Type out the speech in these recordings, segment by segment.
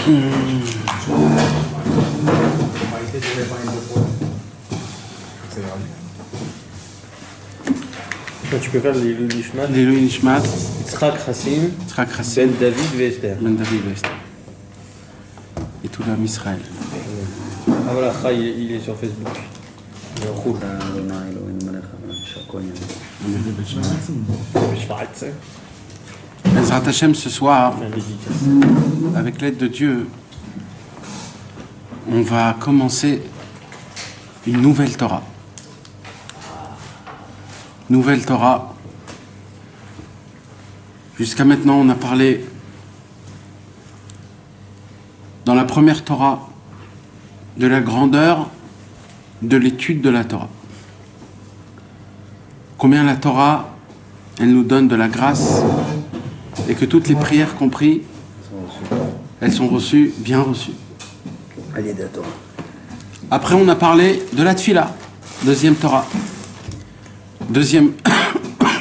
Tu peux faire les Nishmat. Les Nishmat. Yitzhak Hassim. Ben David Vester. Ben David Vester. Et tout l'homme Israël. Ah voilà, il est sur Facebook. Ezrat Hashem, ce soir, avec l'aide de Dieu, on va commencer une nouvelle Torah. Nouvelle Torah. Jusqu'à maintenant, on a parlé dans la première Torah de la grandeur de l'étude de la Torah. Combien la Torah, elle nous donne de la grâce et que toutes les prières comprises, elles sont reçues, bien reçues. Après, on a parlé de la Tfila, deuxième Torah. Deuxième,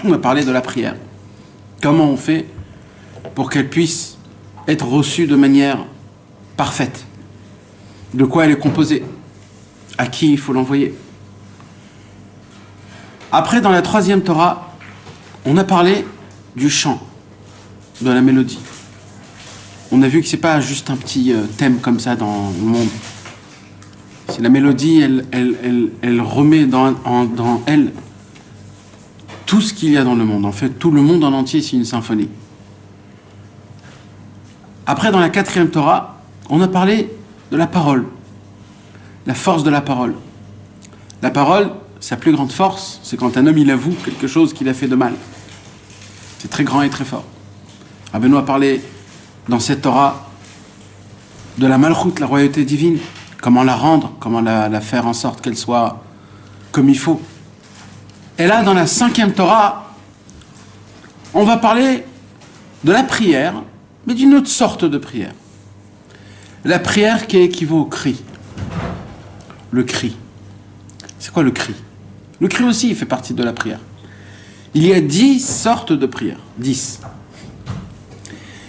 on a parlé de la prière. Comment on fait pour qu'elle puisse être reçue de manière parfaite? De quoi elle est composée? À qui il faut l'envoyer? Après, dans la troisième Torah, on a parlé du chant, de la mélodie. On a vu que c'est pas juste un petit thème comme ça dans le monde. C'est la mélodie, elle remet dans elle tout ce qu'il y a dans le monde. En fait, tout le monde en entier, c'est une symphonie. Après, dans la quatrième Torah, on a parlé de la parole, la force de la parole. La parole, sa plus grande force, c'est quand un homme il avoue quelque chose qu'il a fait de mal. C'est très grand et très fort. Rabbeinu a parlé dans cette Torah de la malchoute, la royauté divine, comment la rendre, comment la faire en sorte qu'elle soit comme il faut. Et là, dans la cinquième Torah, on va parler de la prière, mais d'une autre sorte de prière. La prière qui équivaut au cri. Le cri. C'est quoi le cri? Le cri aussi, il fait partie de la prière. Il y a 10 sortes de prières. 10.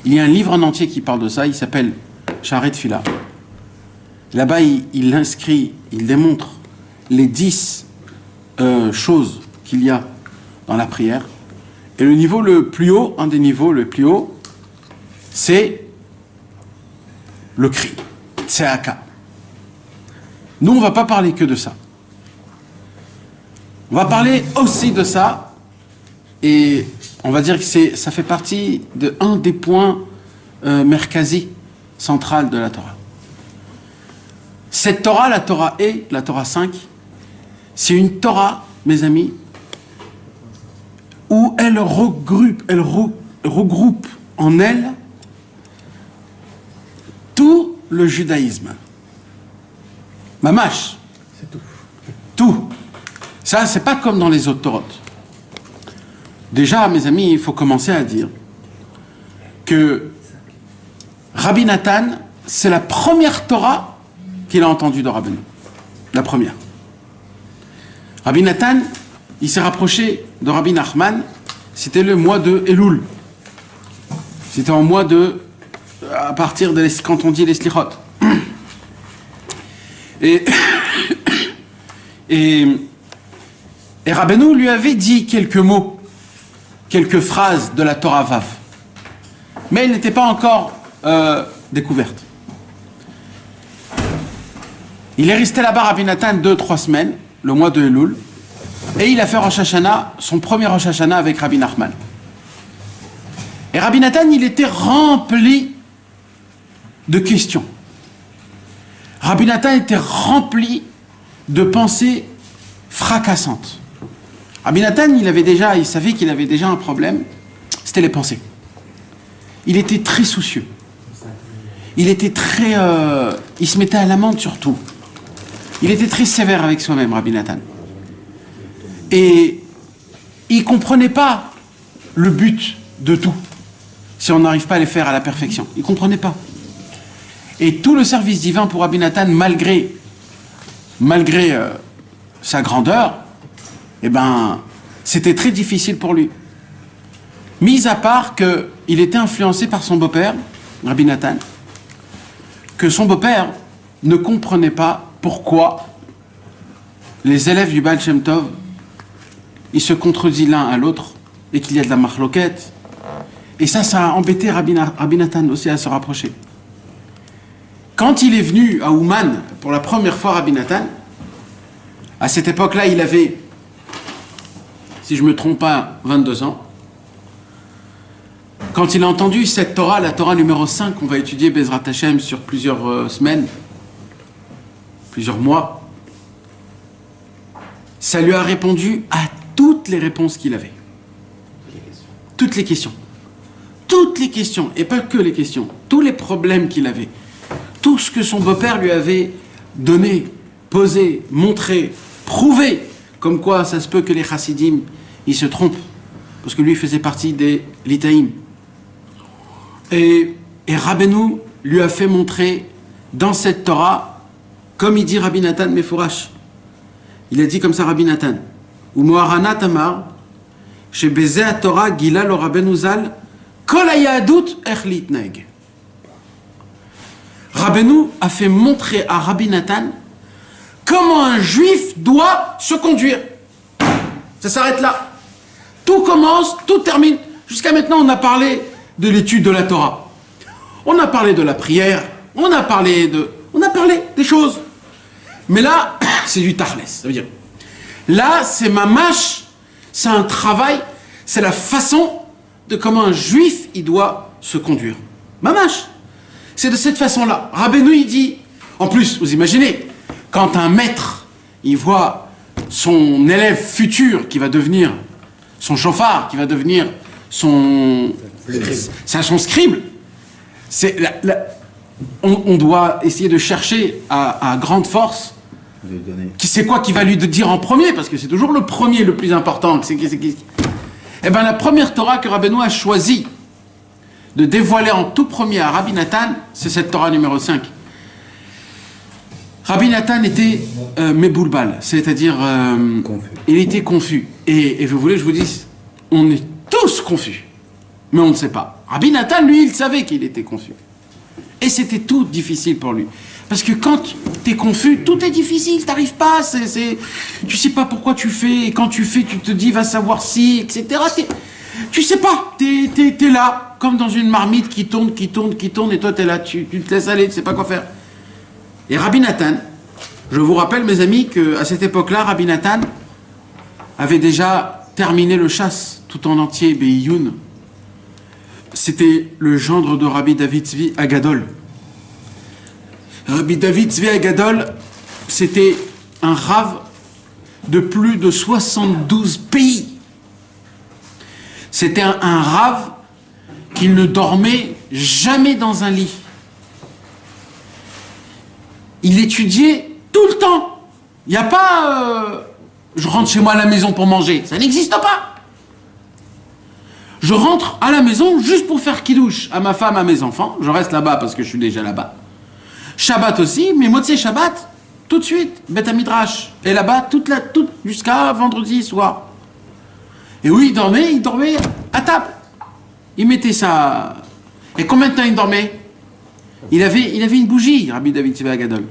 Il y a un livre en entier qui parle de ça, il s'appelle Sha'arei Tefila. Là-bas, il inscrit, il démontre les 10 choses qu'il y a dans la prière. Et le niveau le plus haut, un des niveaux le plus haut, c'est le cri. Tseaka. Nous, on ne va pas parler que de ça. On va parler aussi de ça, et on va dire que ça fait partie de un des points merkazi, central de la Torah. Cette Torah, la Torah E, la Torah 5, c'est une Torah, mes amis, où elle regroupe en elle tout le judaïsme. Mamash. C'est tout. Tout. Ça, c'est pas comme dans les autres Torahs. Déjà, mes amis, il faut commencer à dire que Rabbi Nathan, c'est la première Torah qu'il a entendue de Rabbeinu. La première. Rabbi Nathan, il s'est rapproché de Rabbi Nachman, c'était le mois de Elul. C'était en mois de... à partir de... quand on dit les Slichot. Et Rabbeinu lui avait dit quelques mots, quelques phrases de la Torah Vav. Mais elle n'était pas encore découverte. Il est resté là-bas, Rabbi Nathan, 2-3 semaines, le mois de Elul, et il a fait Rosh Hashanah, son premier Rosh Hashanah avec Rabbi Nachman. Et Rabbi Nathan, il était rempli de questions. Rabbi Nathan était rempli de pensées fracassantes. Rabbi Nathan, il savait qu'il avait déjà un problème, c'était les pensées. Il était très soucieux. Il était très... il se mettait à l'amende sur tout. Il était très sévère avec soi-même, Rabbi Nathan. Et il ne comprenait pas le but de tout, si on n'arrive pas à les faire à la perfection. Il ne comprenait pas. Et tout le service divin pour Rabbi Nathan, malgré sa grandeur, eh ben, c'était très difficile pour lui. Mis à part qu'il était influencé par son beau-père, Rabbi Nathan, que son beau-père ne comprenait pas pourquoi les élèves du Baal Shem Tov, ils se contredisent l'un à l'autre et qu'il y a de la marloquette. Et ça a embêté Rabbi Nathan aussi à se rapprocher. Quand il est venu à Ouman pour la première fois, Rabbi Nathan, à cette époque-là, il avait, si je ne me trompe pas, 22 ans. Quand il a entendu cette Torah, la Torah numéro 5, qu'on va étudier Bezrat Hashem sur plusieurs semaines, plusieurs mois, ça lui a répondu à toutes les réponses qu'il avait. Toutes les questions. Toutes les questions, et pas que les questions, tous les problèmes qu'il avait. Tout ce que son beau-père lui avait donné, posé, montré, prouvé, comme quoi ça se peut que les chassidim, ils se trompent, parce que lui faisait partie des litaïm. Et Rabbeinu lui a fait montrer dans cette Torah, comme il dit Rabbi Nathan Mefourash. Il a dit comme ça Rabbi Nathan. Ou Moharana Tamar, chez Bezé à Torah, Gila le Rabbeinu Zal, Kol hayadut ech neg. Rabbeinu a fait montrer à Rabbi Nathan comment un juif doit se conduire. Ça s'arrête là. Tout commence, tout termine. Jusqu'à maintenant, on a parlé de l'étude de la Torah. On a parlé de la prière. On a parlé des choses. Mais là, c'est du tarles. Ça veut dire, là, c'est mamash, c'est un travail, c'est la façon de comment un juif, il doit se conduire. Mamash. C'est de cette façon-là. Rabbeinu, il dit, en plus, vous imaginez, quand un maître, il voit son élève futur qui va devenir son chauffard, qui va devenir son scribe, on doit essayer de chercher à grande force qui c'est quoi qui va lui dire en premier, parce que c'est toujours le premier le plus important. Eh bien, la première Torah que Rabbeinu a choisi de dévoiler en tout premier à Rabbi Nathan, c'est cette Torah numéro 5. Rabbi Nathan était Meboulbal, c'est-à-dire il était confus. Et vous voulez que je vous dise, on est tous confus, mais on ne sait pas. Rabbi Nathan, lui, il savait qu'il était confus. Et c'était tout difficile pour lui. Parce que quand tu es confus, tout est difficile, t'arrives pas, tu sais pas pourquoi tu fais, et quand tu fais, tu te dis, va savoir si, etc. Tu sais pas, t'es là, comme dans une marmite qui tourne, et toi t'es là, tu te laisses aller, tu sais pas quoi faire. Et Rabbi Nathan, je vous rappelle mes amis qu'à cette époque-là, Rabbi Nathan avait déjà terminé le chasse tout en entier, Be'iyun. C'était le gendre de Rabbi David Tzvi Agadol. Rabbi David Tzvi Agadol, c'était un rave de plus de 72 pays. C'était un rave qui ne dormait jamais dans un lit. Il étudiait tout le temps. Il n'y a pas je rentre chez moi à la maison pour manger. Ça n'existe pas. Je rentre à la maison juste pour faire kidouche à ma femme, à mes enfants. Je reste là-bas parce que je suis déjà là-bas. Shabbat aussi, mais Motzei Shabbat, tout de suite, Beth Midrash. Et là-bas, jusqu'à vendredi soir. Et oui, il dormait à table. Il mettait ça. Et combien de temps il dormait? Il avait une bougie, Rabbi David Tzvi Agadol.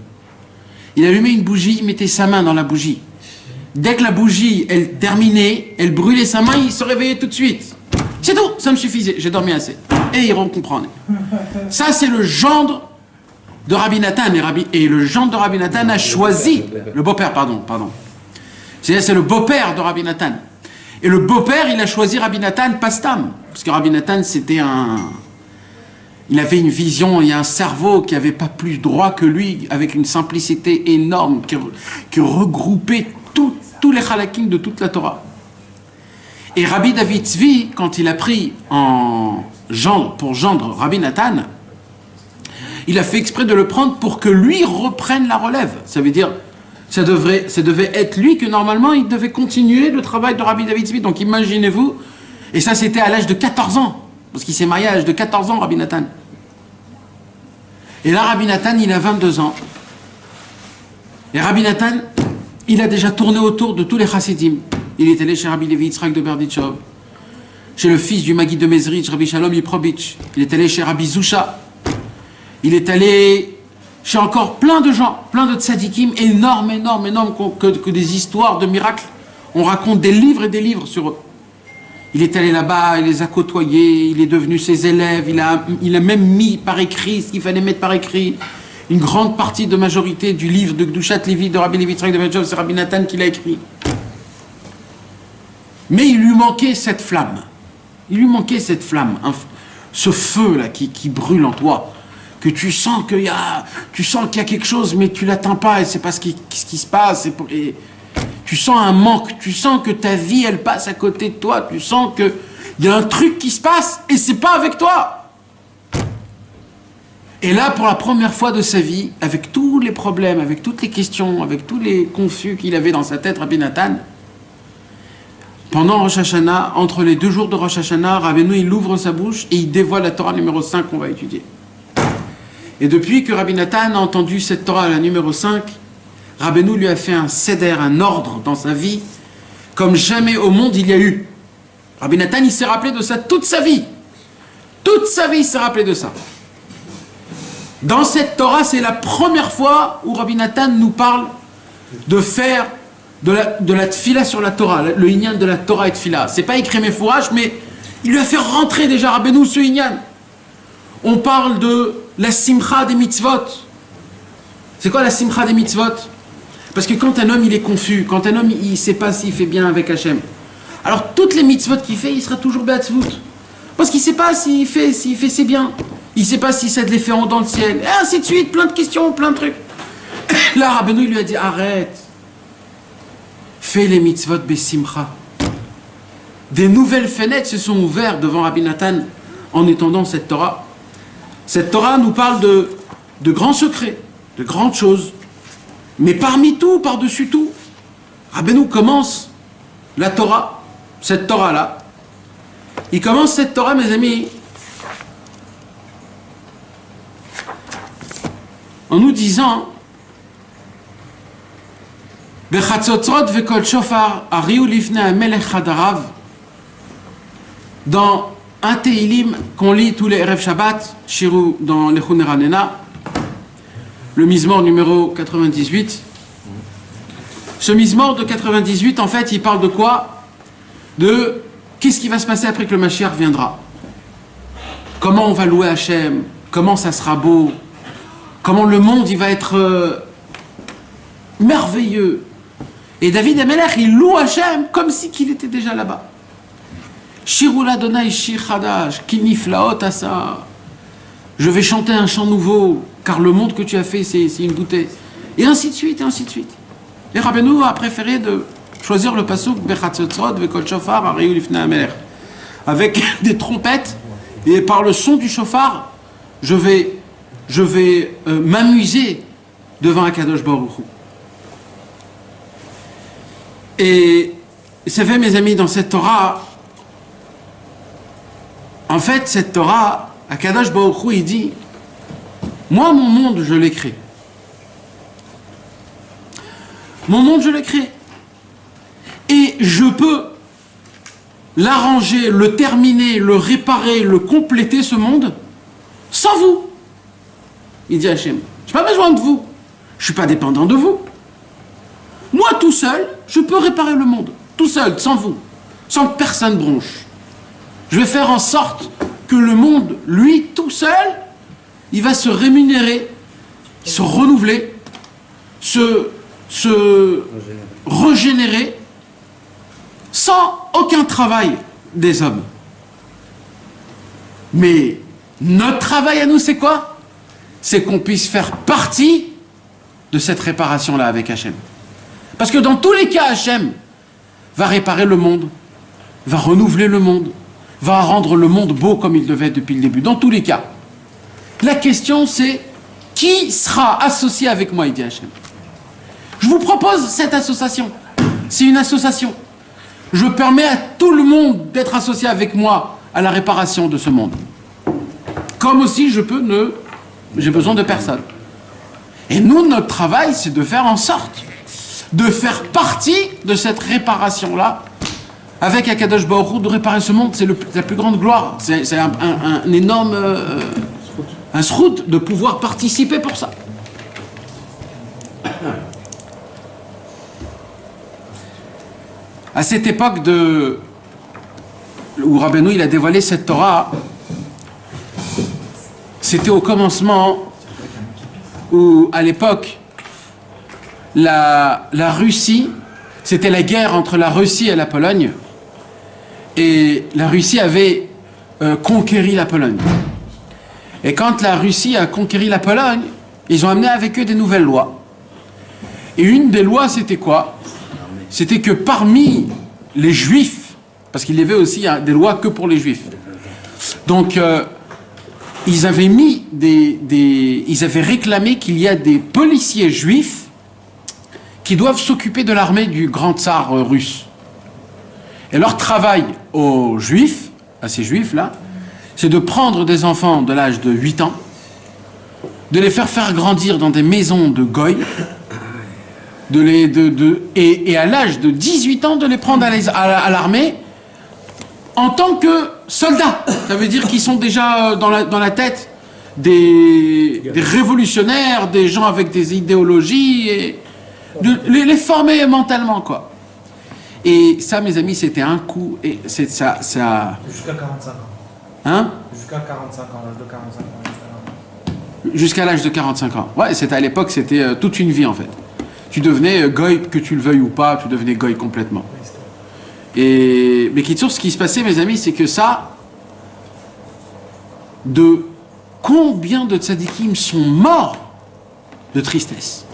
Il allumait une bougie, il mettait sa main dans la bougie. Dès que la bougie, elle terminait, elle brûlait sa main, il se réveillait tout de suite. C'est tout, ça me suffisait, j'ai dormi assez. Et il comprenait. Ça, c'est le gendre de Rabbi Nathan. Et le gendre de Rabbi Nathan a choisi, le beau-père, pardon. C'est le beau-père de Rabbi Nathan. Et le beau-père, il a choisi Rabbi Nathan Pastam. Parce que Rabbi Nathan, il avait une vision et un cerveau qui n'avait pas plus droit que lui, avec une simplicité énorme, qui regroupait tous les halakim de toute la Torah. Et Rabbi David Tzvi, quand il a pris pour gendre Rabbi Nathan, il a fait exprès de le prendre pour que lui reprenne la relève. Ça veut dire, ça devait être lui que normalement il devait continuer le travail de Rabbi David Tzvi. Donc imaginez-vous, et ça c'était à l'âge de 14 ans, parce qu'il s'est marié à l'âge de 14 ans, Rabbi Nathan. Et là, Rabbi Nathan, il a 22 ans. Et Rabbi Nathan, il a déjà tourné autour de tous les chassidim. Il est allé chez Rabbi Levi Yitzhak de Berdichov, chez le fils du Maguide de Mezrich, Rabbi Shalom Yiprobitch. Il est allé chez Rabbi Zusha. Il est allé chez encore plein de gens, plein de tzadikim, énormes, que des histoires de miracles. On raconte des livres et des livres sur eux. Il est allé là-bas, il les a côtoyés, il est devenu ses élèves, il a même mis par écrit ce qu'il fallait mettre par écrit. Une grande partie de majorité du livre de Gdushat Levi, de Rabbi Levi Yitzhak de Mevitchov, c'est Rabbi Nathan qui l'a écrit. Mais il lui manquait cette flamme. Il lui manquait cette flamme, ce feu-là qui brûle en toi, que tu sens qu'il y a quelque chose, mais tu l'atteins pas, et c'est pas ce qui se passe, et tu sens un manque, tu sens que ta vie, elle passe à côté de toi, tu sens qu'il y a un truc qui se passe, et c'est pas avec toi. Et là, pour la première fois de sa vie, avec tous les problèmes, avec toutes les questions, avec tous les confus qu'il avait dans sa tête, Rabbi Nathan, pendant Rosh Hashanah, entre les 2 jours de Rosh Hashanah, Rabbeinu, il ouvre sa bouche et il dévoile la Torah numéro 5 qu'on va étudier. Et depuis que Rabbi Nathan a entendu cette Torah, la numéro 5, Rabbeinu lui a fait un seder, un ordre dans sa vie, comme jamais au monde il y a eu. Rabbi Nathan, il s'est rappelé de ça toute sa vie. Toute sa vie, il s'est rappelé de ça. Dans cette Torah, c'est la première fois où Rabbi Nathan nous parle de faire de la tfila sur la Torah, le inyan de la Torah et tfila. C'est pas écrit mes fourrages, mais il lui a fait rentrer déjà Rabbeinu ce inyan. On parle de la simcha des mitzvot. C'est quoi la simcha des mitzvot? Parce que quand un homme il est confus, quand un homme il ne sait pas s'il fait bien avec Hachem, alors toutes les mitzvot qu'il fait, il sera toujours be'atzvut. Parce qu'il ne sait pas s'il fait c'est bien. Il ne sait pas si ça a de l'effet dans le ciel. Et ainsi de suite, plein de questions, plein de trucs. Là, Rabbeinu lui a dit, arrête. Fais les mitzvot besimcha. Des nouvelles fenêtres se sont ouvertes devant Rabbi Nathan en étendant cette Torah. Cette Torah nous parle de grands secrets, de grandes choses. Mais parmi tout, par-dessus tout, Rabbeinu commence la Torah, cette Torah-là. Il commence cette Torah, mes amis, en nous disant dans un Teilim qu'on lit tous les Erev Shabbat, Shiru dans les Chuneranena, le Mizmor numéro 98. Ce Mizmor de 98, en fait, il parle de quoi? De qu'est-ce qui va se passer après que le Mashiach viendra? Comment on va louer Hachem? Comment ça sera beau? Comment le monde il va être merveilleux? Et David Amelech, il loue Hachem comme si qu'il était déjà là-bas. Shirul Adonai Shir Chadash, Kiniflaot Asa. Je vais chanter un chant nouveau, car le monde que tu as fait, c'est une bouteille. Et ainsi de suite, et ainsi de suite. Et Rabbeinu a préféré de choisir le pasuk Bechatzotzrot Vekol Shofar Ariu Lifnei Amelech. Avec des trompettes, et par le son du shofar, je vais m'amuser devant Akadosh Baruch Hu. Et c'est fait, mes amis, dans cette Torah, en fait, cette Torah, Akadosh Baruch Hu, il dit, moi, mon monde, je l'ai créé. Mon monde, je l'ai créé. Et je peux l'arranger, le terminer, le réparer, le compléter, ce monde, sans vous. Il dit à Hachem, je n'ai pas besoin de vous. Je ne suis pas dépendant de vous. Moi, tout seul, je peux réparer le monde. Tout seul, sans vous. Sans que personne bronche. Je vais faire en sorte que le monde, lui, tout seul, il va se rémunérer, se renouveler, se régénérer, sans aucun travail des hommes. Mais notre travail à nous, c'est quoi? C'est qu'on puisse faire partie de cette réparation-là avec Hachem. Parce que dans tous les cas, Hachem va réparer le monde, va renouveler le monde, va rendre le monde beau comme il devait être depuis le début. Dans tous les cas. La question, c'est qui sera associé avec moi, il dit Hachem. Je vous propose cette association. C'est une association. Je permets à tout le monde d'être associé avec moi à la réparation de ce monde. Comme aussi, j'ai besoin de personne. Et nous, notre travail, c'est de faire en sorte de faire partie de cette réparation-là, avec Akadosh Baruch Hu, de réparer ce monde, c'est la plus grande gloire. C'est un énorme un srout de pouvoir participer pour ça. À cette époque où Rabbeinu il a dévoilé cette Torah, c'était au commencement où, à l'époque, la Russie, c'était la guerre entre la Russie et la Pologne, et la Russie avait conquéri la Pologne. Et quand la Russie a conquéri la Pologne, ils ont amené avec eux des nouvelles lois. Et une des lois, c'était quoi? C'était que parmi les Juifs, parce qu'il y avait aussi des lois que pour les Juifs, donc ils avaient mis ils avaient réclamé qu'il y a des policiers juifs qui doivent s'occuper de l'armée du grand tsar russe. Et leur travail aux Juifs, à ces Juifs-là, c'est de prendre des enfants de l'âge de 8 ans, de les faire grandir dans des maisons de goy, et à l'âge de 18 ans, de les prendre à l'armée en tant que soldats. Ça veut dire qu'ils sont déjà dans la tête des révolutionnaires, des gens avec des idéologies, et les former mentalement, quoi. Et ça, mes amis, c'était un coup, et c'est ça... Jusqu'à 45 ans. Hein? Jusqu'à 45 ans, l'âge de 45 ans. Jusqu'à l'âge de 45 ans. Ouais, c'était à l'époque, c'était toute une vie, en fait. Tu devenais goy, que tu le veuilles ou pas, tu devenais goy complètement. Mais Kitsour, ce qui se passait, mes amis, c'est que ça, de combien de tzadikim sont morts de tristesse.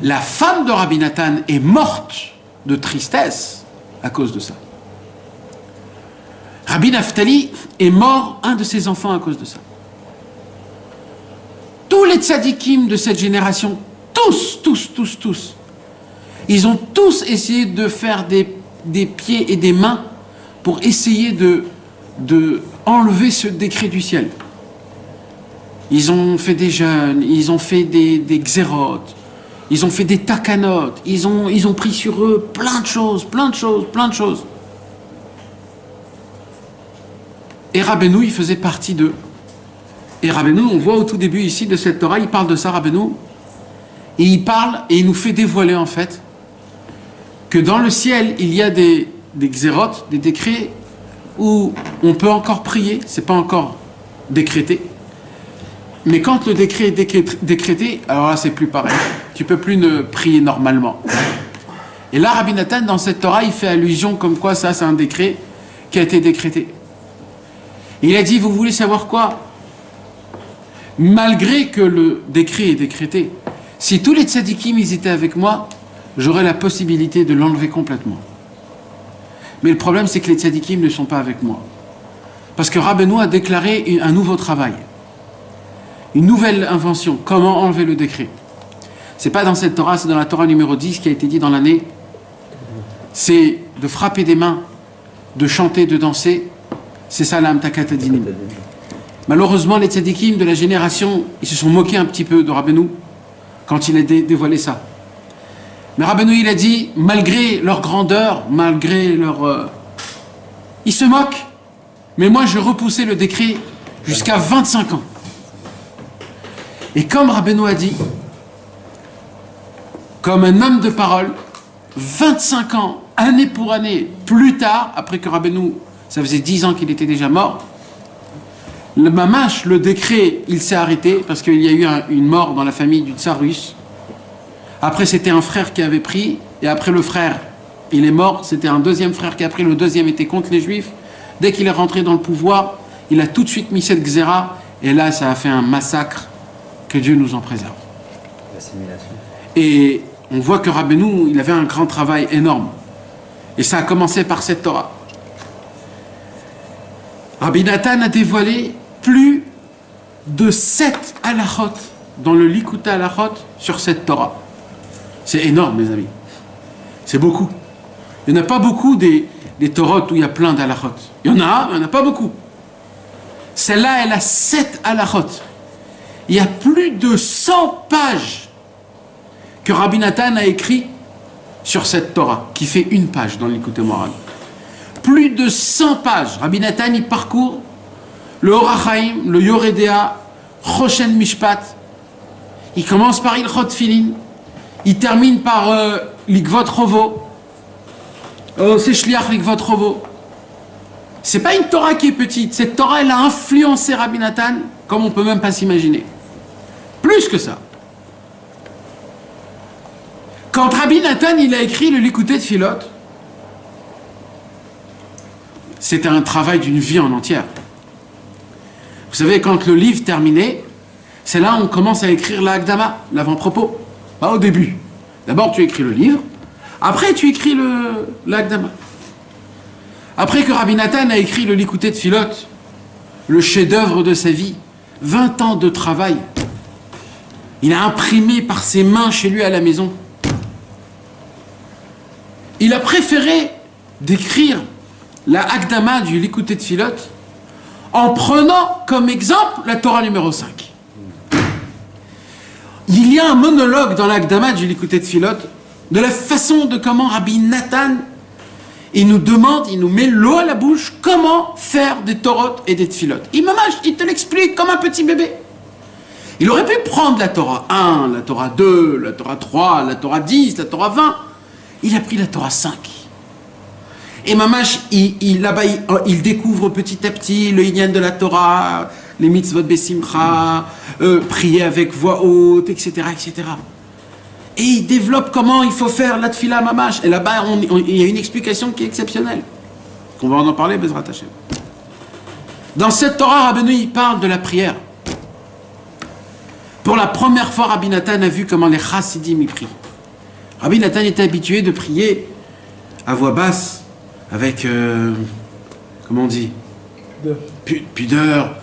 La femme de Rabbi Nathan est morte de tristesse à cause de ça. Rabbi Naftali est mort, un de ses enfants, à cause de ça. Tous les tzadikim de cette génération, tous, ils ont tous essayé de faire des pieds et des mains pour essayer de enlever ce décret du ciel. Ils ont fait des jeûnes, ils ont fait des xérotes, ils ont fait des takanotes, ils ont pris sur eux plein de choses. Et Rabbeinu, il faisait partie d'eux. Et Rabbeinu, on voit au tout début ici de cette Torah, il parle de ça, Rabbeinu, et il parle et il nous fait dévoiler en fait que dans le ciel, il y a des xérotes, des décrets où on peut encore prier, c'est pas encore décrété. Mais quand le décret est décrété, alors là c'est plus pareil. Tu peux plus ne prier normalement. Et là, Rabbi Nathan, dans cette Torah, il fait allusion comme quoi ça c'est un décret qui a été décrété. Et il a dit, vous voulez savoir quoi? Malgré que le décret est décrété, si tous les tzadikim ils étaient avec moi, j'aurais la possibilité de l'enlever complètement. Mais le problème, c'est que les tzadikim ne sont pas avec moi. Parce que Rabbeinu a déclaré un nouveau travail. Une nouvelle invention. Comment enlever le décret? C'est pas dans cette Torah, c'est dans la Torah numéro 10 qui a été dit dans l'année. C'est de frapper des mains, de chanter, de danser. C'est ça l'amtakat adinim. Malheureusement, les tzadikim de la génération, ils se sont moqués un petit peu de Rabbeinu quand il a dévoilé ça. Mais Rabbeinu, il a dit, malgré leur grandeur, malgré leur... Ils se moquent. Mais moi, je repoussais le décret jusqu'à 25 ans. Et comme Rabbeinu a dit, comme un homme de parole, 25 ans, année pour année, plus tard, après que Rabbeinu, ça faisait 10 ans qu'il était déjà mort, le mamash, le décret, il s'est arrêté parce qu'il y a eu une mort dans la famille du tsar russe. Après, c'était un frère qui avait pris, et après le frère, il est mort, c'était un deuxième frère qui a pris, le deuxième était contre les juifs. Dès qu'il est rentré dans le pouvoir, il a tout de suite mis cette xéra, et là, ça a fait un massacre, que Dieu nous en préserve. Et on voit que Rabbeinu, il avait un grand travail énorme. Et ça a commencé par cette Torah. Rabbi Nathan a dévoilé plus de 7 halachot dans le Likutei halachot sur cette Torah. C'est énorme, mes amis. C'est beaucoup. Il n'y en a pas beaucoup des Torahs où il y a plein d'halachot. Il y en a pas beaucoup. Celle-là, elle a 7 halachot. Il y a plus de 100 pages que Rabbi Nathan a écrit sur cette Torah, qui fait une page dans le Likutei Moharan. Plus de 100 pages. Rabbi Nathan, il parcourt le Orach Chaim, le Yoredea, Choshen Mishpat. Il commence par Ilchot Tfilin. Il termine par Likvot Rovo. Oh, c'est Shliach Likvot Rovo. C'est pas une Torah qui est petite. Cette Torah, elle a influencé Rabbi Nathan comme on peut même pas s'imaginer. Plus que ça. Quand Rabbi Nathan, il a écrit le Likutei Tfilot, c'était un travail d'une vie en entière. Vous savez, quand le livre terminait, c'est là où on commence à écrire la Hakdama, l'avant-propos. Pas au début. D'abord, tu écris le livre, après, tu écris la Hakdama. Après que Rabbi Nathan a écrit le Likutei Tfilot, le chef-d'œuvre de sa vie, 20 ans de travail, il a imprimé par ses mains chez lui à la maison. Il a préféré d'écrire la Hakdama du Likutei Tfilot en prenant comme exemple la Torah numéro 5. Il y a un monologue dans la Hakdama du Likutei Tfilot de la façon de comment Rabbi Nathan il nous demande, il nous met l'eau à la bouche, comment faire des Torot et des Tfilot. Il te l'explique comme un petit bébé. Il aurait pu prendre la Torah 1, la Torah 2, la Torah 3, la Torah 10, la Torah 20. Il a pris la Torah 5. Et Mamash, là-bas, il découvre petit à petit le Inyan de la Torah, les mitzvot besimcha, prier avec voix haute, etc., etc. Et il développe comment il faut faire la tfila Mamash. Et là-bas, il y a une explication qui est exceptionnelle. On va en parler, Bezrat Hashem. Dans cette Torah, Rabbeinu, il parle de la prière. Pour la première fois, Rabbi Nathan a vu comment les chassidim y prient. Rabbi Nathan était habitué de prier à voix basse, avec, comment on dit, pudeur,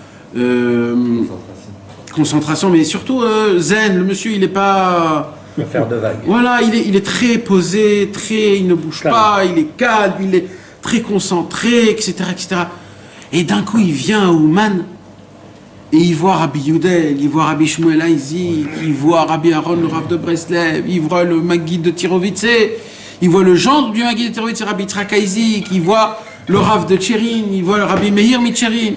concentration, mais surtout zen. Le monsieur, il n'est pas... faire de vagues. Voilà, il est très posé, il ne bouge pas, il est calme, il est très concentré, etc., etc. Et d'un coup, il vient à Ouman, et il voit Rabbi Yudel, il voit Rabbi Shmuel Aizi, il voit Rabbi Aaron, le Rav de Breslev, il voit le Maguide de Tirovitse, il voit le gendre du Maguide de Tirovitse, Rabbi Yitzhak Aizi, il voit le Rav de Tchérin, il voit le Rabbi Meir Mitcherin,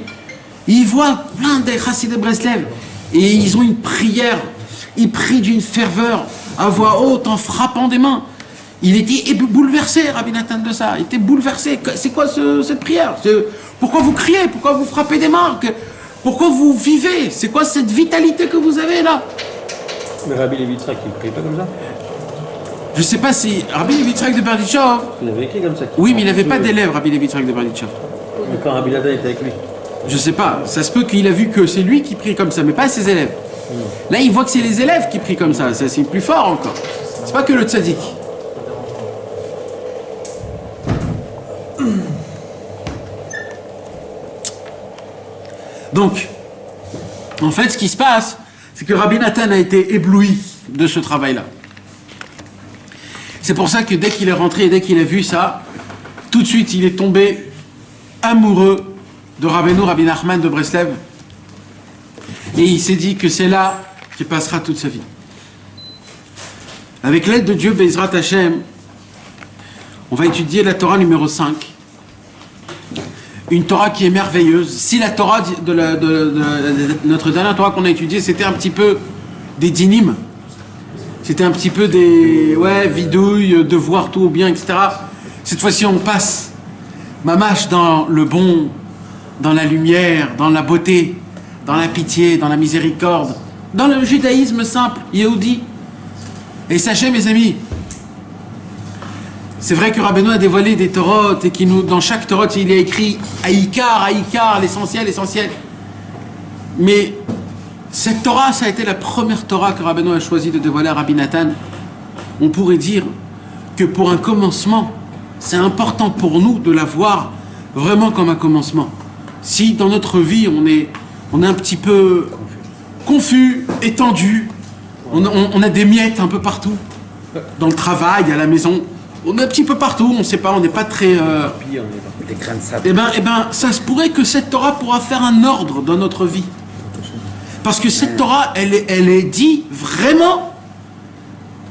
il voit plein des chassid de Breslev, et ils ont une prière, ils prient d'une ferveur, à voix haute, en frappant des mains. Il était bouleversé, Rabbi Nathan, de ça. Il était bouleversé. C'est quoi cette prière? Pourquoi vous criez? Pourquoi vous frappez des mains? Pourquoi vous vivez? C'est quoi cette vitalité que vous avez là? Mais Rabbi Levi Yitzhak, il ne prie pas comme ça? Je ne sais pas si... Rabbi Levi Yitzhak de Berditchov... Il avait écrit comme ça. Oui, mais il n'avait pas d'élève, Rabbi Levi Yitzhak de Berditchov. Mais quand Rabbi Nathan était avec lui? Je ne sais pas. Ça se peut qu'il a vu que c'est lui qui prie comme ça, mais pas ses élèves. Là, il voit que c'est les élèves qui prient comme ça. C'est plus fort encore. C'est pas que le tzaddik. Donc, en fait, ce qui se passe, c'est que Rabbi Nathan a été ébloui de ce travail-là. C'est pour ça que dès qu'il est rentré et dès qu'il a vu ça, tout de suite, il est tombé amoureux de Rabbi Nachman de Breslev. Et il s'est dit que c'est là qu'il passera toute sa vie. Avec l'aide de Dieu, Bezrat Hashem, on va étudier la Torah numéro 5. Une Torah qui est merveilleuse. Si la Torah de notre dernière Torah qu'on a étudiée, c'était un petit peu des dynimes, c'était un petit peu des vidouilles, de voir tout bien, etc. Cette fois-ci, on passe mamash dans le bon, dans la lumière, dans la beauté, dans la pitié, dans la miséricorde, dans le judaïsme simple, Yehudi. Et sachez, mes amis, c'est vrai que Rabbeinu a dévoilé des Torot et dans chaque Torot, il a écrit Aïkar, l'essentiel. Mais cette Torah, ça a été la première Torah que Rabbeinu a choisi de dévoiler à Rabbi Nathan. On pourrait dire que pour un commencement, c'est important pour nous de la voir vraiment comme un commencement. Si dans notre vie, on est un petit peu confus, étendu, on a des miettes un peu partout, dans le travail, à la maison, on est un petit peu partout, on ne sait pas, on n'est pas très... Des grains de sable. Eh ben, ça se pourrait que cette Torah pourra faire un ordre dans notre vie. Parce que cette Torah, elle est dit vraiment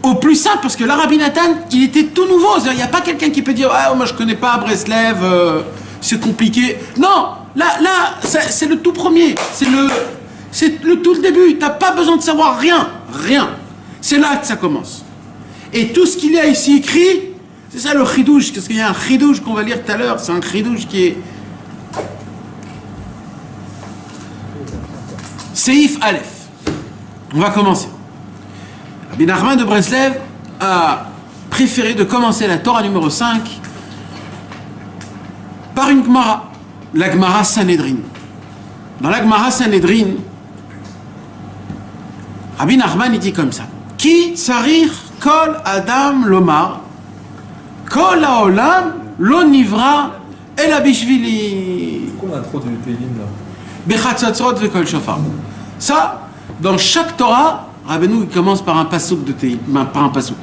au plus simple, parce que là, Rabbi Nathan, il était tout nouveau. Il n'y a pas quelqu'un qui peut dire « Ah, moi je connais pas Breslev, c'est compliqué. » Non, là, c'est le tout premier, c'est le tout le début. Tu n'as pas besoin de savoir rien. C'est là que ça commence. Et tout ce qu'il y a ici écrit, c'est ça le chidouche, parce qu'il y a un chidouche qu'on va lire tout à l'heure, c'est un chidouche qui est Seif Aleph. On va commencer. Rabbi Nachman de Breslev a préféré de commencer la Torah numéro 5 par une Gemara, la Gemara Sanhedrin. Dans la Gemara Sanhedrin, Rabbi Nachman il dit comme ça: Ki tsarir kol adam lomar kol haolam lo nivra ela bishvili. Pourquoi on a trop de Télim là? Bechatzatzot vekol shofar. Ça, dans chaque Torah, Rabbeinu il commence par un pasouk de Télim, par un pasouk.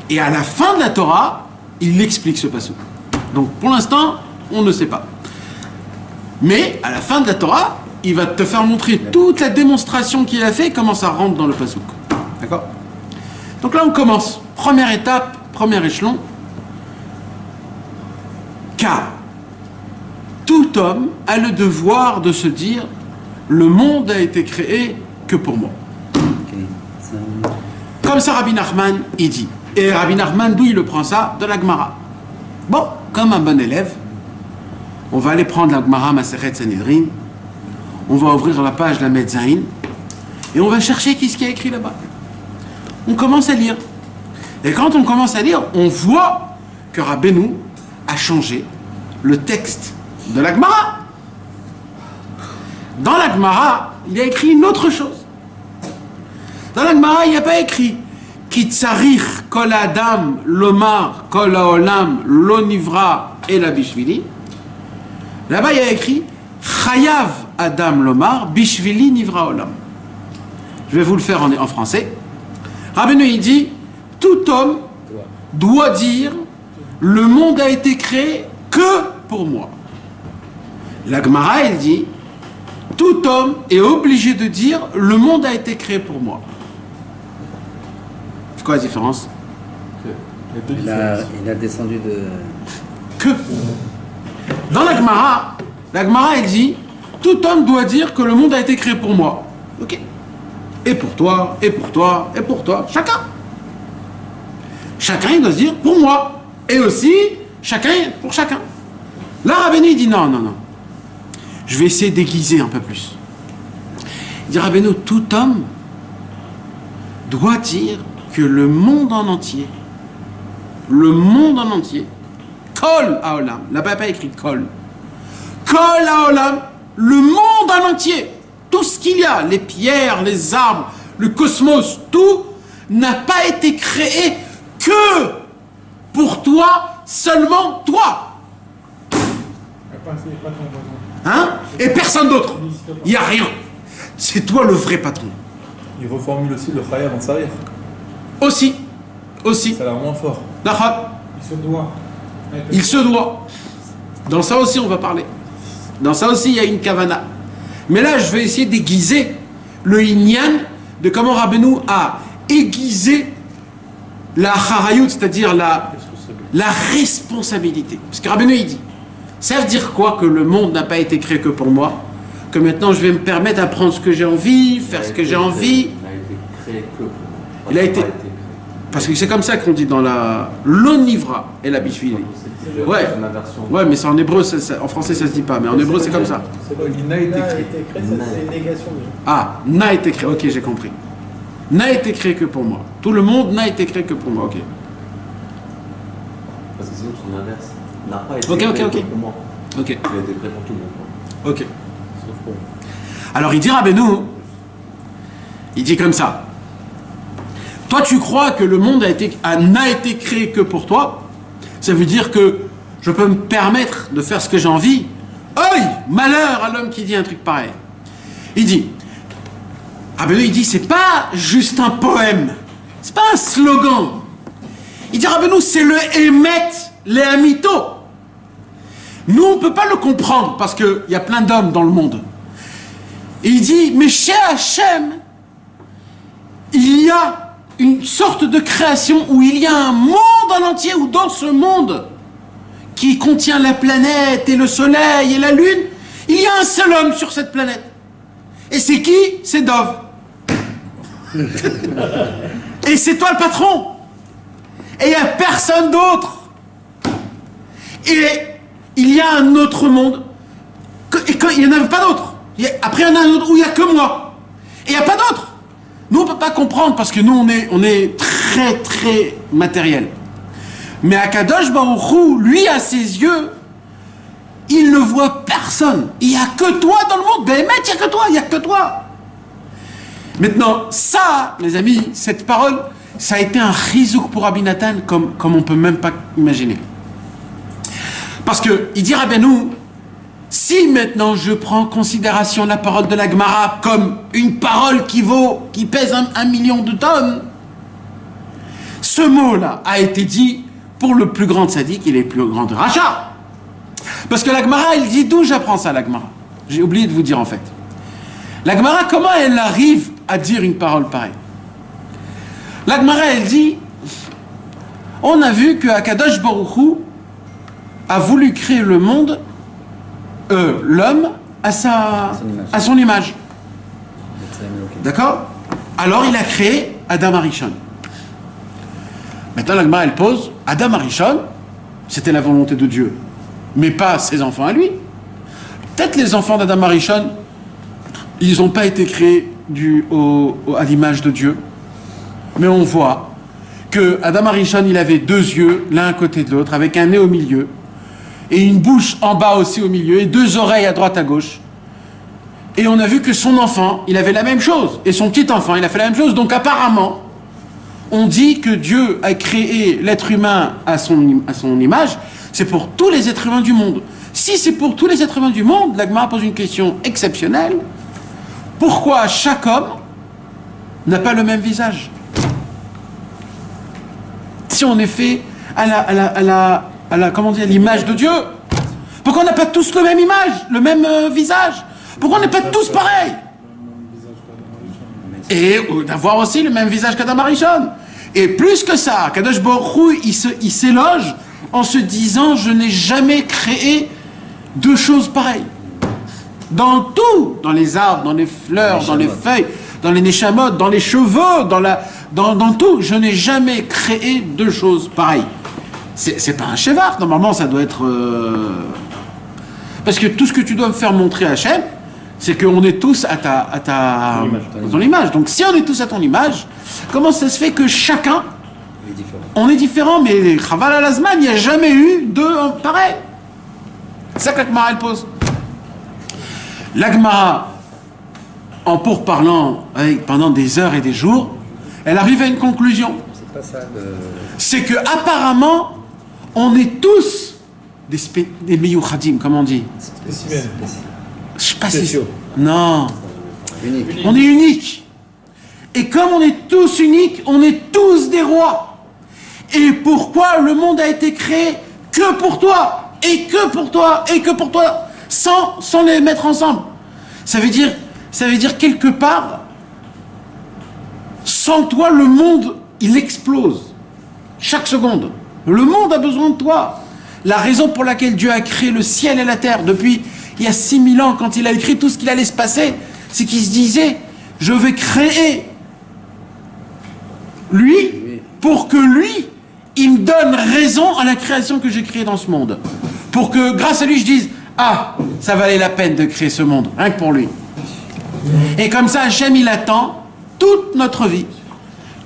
Et à la fin de la Torah, il explique ce pasouk. Donc pour l'instant, on ne sait pas. Mais à la fin de la Torah, il va te faire montrer toute la démonstration qu'il a fait, comment ça rentre dans le pasouk. D'accord? Donc là, on commence. Première étape, premier échelon. Car tout homme a le devoir de se dire: le monde a été créé que pour moi. Comme ça, Rabbi Nachman, il dit. Et Rabbi Nachman, d'où il le prend ça? De la Gemara. Bon, comme un bon élève, on va aller prendre la Gemara Masechet Sanhedrin, on va ouvrir la page de la Metzaïn, et on va chercher qu'est-ce qu'il y a écrit là-bas. On commence à lire. Et quand on commence à lire, on voit que Rabbeinu a changé le texte de la Gemara. Dans la Gemara, il y a écrit une autre chose. Dans la Gemara, il n'y a pas écrit Ki tsarich kol adam lomar kol haolam lo nivra ela bishvili. Là-bas, il y a écrit Chayav adam lomar bishvili nivra olam. Je vais vous le faire en français. Rabbeinu il dit: tout homme doit dire le monde a été créé que pour moi. La Gemara elle dit tout homme est obligé de dire le monde a été créé pour moi. C'est quoi la différence? Il a descendu de... Que. Dans la Gemara elle dit tout homme doit dire que le monde a été créé pour moi. Ok. Et pour toi, et pour toi, et pour toi. Chacun. Chacun il doit se dire pour moi. Et aussi, chacun pour chacun. Là, Rabbeinu dit non. Je vais essayer d'aiguiser un peu plus. Il dit Rabbeinu, tout homme doit dire que le monde en entier, Kol haolam, là-bas pas écrit Kol. Kol haolam, le monde en entier, tout ce qu'il y a, les pierres, les arbres, le cosmos, tout n'a pas été créé que pour toi, seulement toi. Hein? Et personne d'autre. Il n'y a rien. C'est toi le vrai patron. Il reformule aussi le Chayav en Tsarir. Aussi. Ça a l'air moins fort. Il se doit. Dans ça aussi, on va parler. Dans ça aussi, il y a une kavana. Mais là, je vais essayer d'aiguiser le inyan de comment Rabbeinu a aiguisé la charayut, c'est-à-dire la responsabilité. Parce que Rabbeinu, il dit, ça veut dire quoi que le monde n'a pas été créé que pour moi? Que maintenant, je vais me permettre d'apprendre ce que j'ai envie, faire ce que j'ai envie. Il a été créé que pour moi. Il a été... Parce que c'est comme ça qu'on dit dans la l'onivra et la bishvili. Ouais. Ouais, mais c'est en hébreu, en français ça se dit pas, mais en hébreu c'est comme ça. Il n'a été créé. C'est une négation. Ah, n'a été créé, ok, j'ai compris. N'a été créé que pour moi. Tout le monde n'a été créé que pour moi, ok. Parce que sinon son inverse n'a pas été Ok. créé pour moi. Ok. Il a été créé pour tout le monde. Ok. Sauf pour moi. Alors il dit Rabbeinu, il dit comme ça. Toi, tu crois que le monde n'a été créé que pour toi? Ça veut dire que je peux me permettre de faire ce que j'ai envie? Aïe! Malheur à l'homme qui dit un truc pareil. Il dit, Rabbeinu, il dit, c'est pas juste un poème, c'est pas un slogan. Il dit, Rabbeinu, c'est le Emet, le Amito. Nous, on peut pas le comprendre parce qu'il y a plein d'hommes dans le monde. Et il dit, mais chez Hachem, il y a une sorte de création où il y a un monde en entier, où dans ce monde qui contient la planète et le soleil et la lune, il y a un seul homme sur cette planète. Et c'est qui? C'est Dov. Et c'est toi le patron. Et il n'y a personne d'autre. Et il y a un autre monde. Et il n'y en avait pas d'autre. Après, il y en a un autre où il n'y a que moi. Et il n'y a pas d'autre. Nous, on ne peut pas comprendre parce que nous, on est très, très matériel. Mais Akadosh Baruch Hu, lui, à ses yeux, il ne voit personne. Il n'y a que toi dans le monde. Ben, il n'y a que toi, il n'y a que toi. Maintenant, ça, mes amis, cette parole, ça a été un chizouk pour Rabbi Nathan comme on ne peut même pas imaginer. Parce qu'il dit Rabbeinu, si maintenant je prends en considération la parole de la Gemara comme une parole qui pèse un million de tonnes, ce mot-là a été dit pour le plus grand tzaddik et les plus grands rachats. Parce que la Gemara, elle dit d'où j'apprends ça, la Gemara. J'ai oublié de vous dire en fait. La Gemara, comment elle arrive à dire une parole pareille? La Gemara, elle dit, on a vu que Akadosh Baruch Hu a voulu créer le monde, l'homme, à son image. D'accord? Alors il a créé Adam Arishon. Maintenant la Gemara, elle pose, Adam Arishon, c'était la volonté de Dieu, mais pas ses enfants à lui. Peut-être les enfants d'Adam Arishon, ils n'ont pas été créés à l'image de Dieu. Mais on voit que Adam Arishon, il avait deux yeux, l'un à côté de l'autre, avec un nez au milieu, et une bouche en bas aussi au milieu, et deux oreilles à droite à gauche. Et on a vu que son enfant, il avait la même chose, et son petit enfant, il a fait la même chose. Donc apparemment, on dit que Dieu a créé l'être humain à son image, c'est pour tous les êtres humains du monde. Si c'est pour tous les êtres humains du monde, la Gemara pose une question exceptionnelle. Pourquoi chaque homme n'a pas le même visage? Si on est fait comment dire, l'image de Dieu, pourquoi on n'a pas tous le même image, le même visage? Pourquoi on n'est pas tous pareils? Et d'avoir aussi le même visage qu'Adam Arishon. Et plus que ça, Kadosh Baruch Hu, il s'éloge en se disant, je n'ai jamais créé deux choses pareilles. Dans tout, dans les arbres, dans les fleurs, dans les feuilles, dans les neshamot, dans les cheveux, dans tout, je n'ai jamais créé deux choses pareilles. C'est pas un chevar, normalement ça doit être... Parce que tout ce que tu dois me faire montrer à Hachem, c'est qu'on est tous à ton image. Donc si on est tous à ton image, comment ça se fait que chacun, on est différent, mais Chaval al-Azman, il n'y a jamais eu deux pareils. C'est ça que la Gemara, elle pose. La Gemara, en pourparlant pendant des heures et des jours, elle arrive à une conclusion. C'est que apparemment, on est tous des meyouchadim, comme on dit. Je sais pas si... Non. On est unique. Et comme on est tous uniques, on est tous des rois. Et pourquoi le monde a été créé que pour toi, et que pour toi, et que pour toi, sans les mettre ensemble. Ça veut dire quelque part, sans toi, le monde, il explose. Chaque seconde. Le monde a besoin de toi. La raison pour laquelle Dieu a créé le ciel et la terre depuis il y a 6000 ans, quand il a écrit tout ce qu'il allait se passer, c'est qu'il se disait, je vais créer lui, pour que lui, il me donne raison à la création que j'ai créée dans ce monde. Pour que, grâce à lui, je dise, ah, ça valait la peine de créer ce monde, rien que pour lui. Et comme ça, Hachem, il attend toute notre vie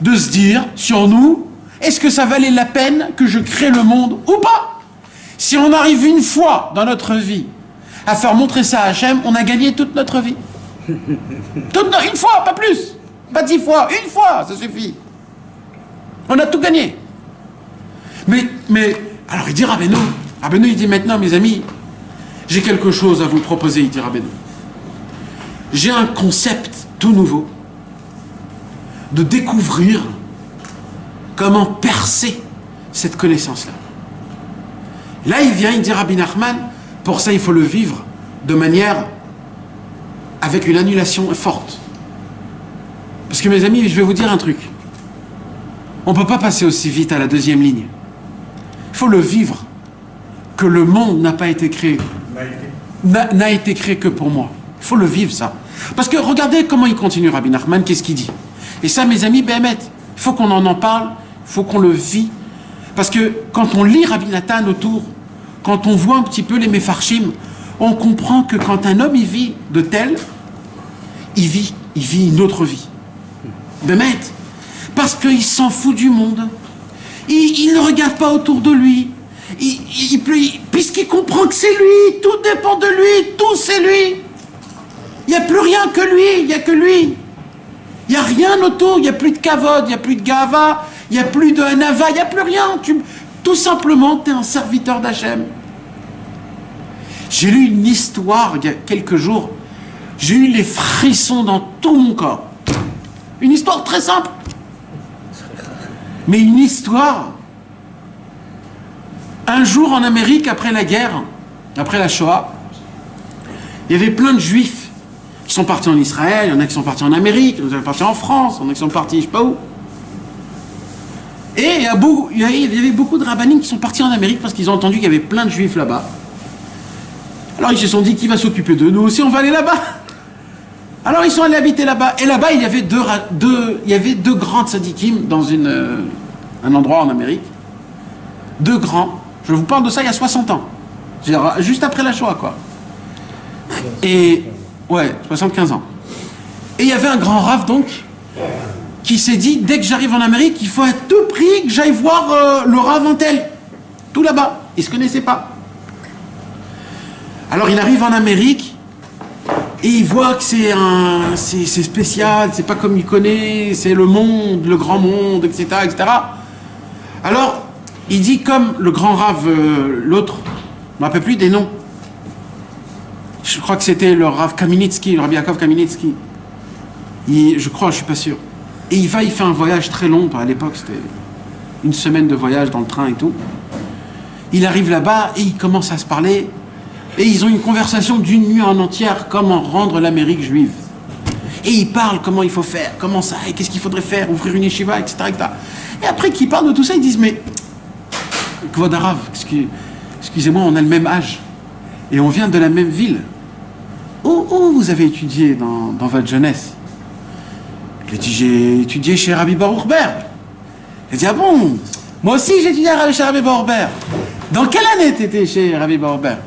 de se dire, sur nous, est-ce que ça valait la peine que je crée le monde ou pas? Si on arrive une fois dans notre vie à faire montrer ça à Hachem, on a gagné toute notre vie. Une fois, pas plus. Pas 10 fois, une fois, ça suffit. On a tout gagné. Mais alors il dit Rabbeinu, il dit maintenant, mes amis, j'ai quelque chose à vous proposer, il dit Rabbeinu. J'ai un concept tout nouveau de découvrir comment percer cette connaissance-là. Là, il dit Rabbi Nachman, pour ça, il faut le vivre de manière avec une annulation forte. Parce que, mes amis, je vais vous dire un truc. On ne peut pas passer aussi vite à la deuxième ligne. Il faut le vivre, que le monde n'a pas été créé. N'a été créé que pour moi. Il faut le vivre, ça. Parce que regardez comment il continue, Rabbi Nachman, qu'est-ce qu'il dit. Et ça, mes amis, Béhémet, Il faut qu'on en parle, il faut qu'on le vit. Parce que quand on lit Rabbi Nathan autour, quand on voit un petit peu les Mefarshim, on comprend que quand un homme il vit de tel, il vit une autre vie. Bémet. Parce qu'il s'en fout du monde. Il ne regarde pas autour de lui. Puisqu'il comprend que c'est lui, tout dépend de lui, tout c'est lui. Il n'y a plus rien que lui, il n'y a que lui. Il n'y a rien autour, il n'y a plus de kavod, il n'y a plus de gava, il n'y a plus de hanava, il n'y a plus rien. Tout simplement, tu es un serviteur d'Hachem. J'ai lu une histoire il y a quelques jours, j'ai eu les frissons dans tout mon corps. Une histoire très simple. Mais une histoire. Un jour en Amérique, après la guerre, après la Shoah, il y avait plein de juifs qui sont partis en Israël, il y en a qui sont partis en Amérique, il y en a qui sont partis en France, il y en a qui sont partis je sais pas où. Et il y avait beaucoup de rabbinim qui sont partis en Amérique parce qu'ils ont entendu qu'il y avait plein de juifs là-bas. Alors ils se sont dit, qui va s'occuper de nous aussi, on va aller là-bas. Alors ils sont allés habiter là-bas. Et là-bas, il y avait deux grands tzadikim dans un endroit en Amérique. Deux grands. Je vous parle de ça il y a 60 ans. Juste après la Shoah, quoi. Et, ouais, 75 ans. Et il y avait un grand rave, donc, qui s'est dit, dès que j'arrive en Amérique, il faut à tout prix que j'aille voir le rave en tel. Tout là-bas. Ils ne se connaissaient pas. Alors il arrive en Amérique, et il voit que c'est spécial, c'est pas comme il connaît, c'est le monde, le grand monde, etc., etc. Alors, il dit comme le grand rave, l'autre, je ne me rappelle plus des noms. Je crois que c'était le rave Kaminitsky, le Rabbi Yaakov Kaminitsky. Je crois, je suis pas sûr. Et il fait un voyage très long, à l'époque c'était une semaine de voyage dans le train et tout. Il arrive là-bas et il commence à se parler. Et ils ont une conversation d'une nuit en entière, comment rendre l'Amérique juive. Et ils parlent comment il faut faire, comment ça, et qu'est-ce qu'il faudrait faire, ouvrir une yeshiva, etc., etc. Et après qu'ils parlent de tout ça, ils disent, mais, Kvod Harav, excusez-moi, on a le même âge, et on vient de la même ville. Où vous avez étudié dans votre jeunesse? Il dit, j'ai étudié chez Rabbi Baruch Ber. Il dit, ah bon, moi aussi j'ai étudié chez Rabbi Baruch Ber. Dans quelle année t'étais chez Rabbi Baruch Ber?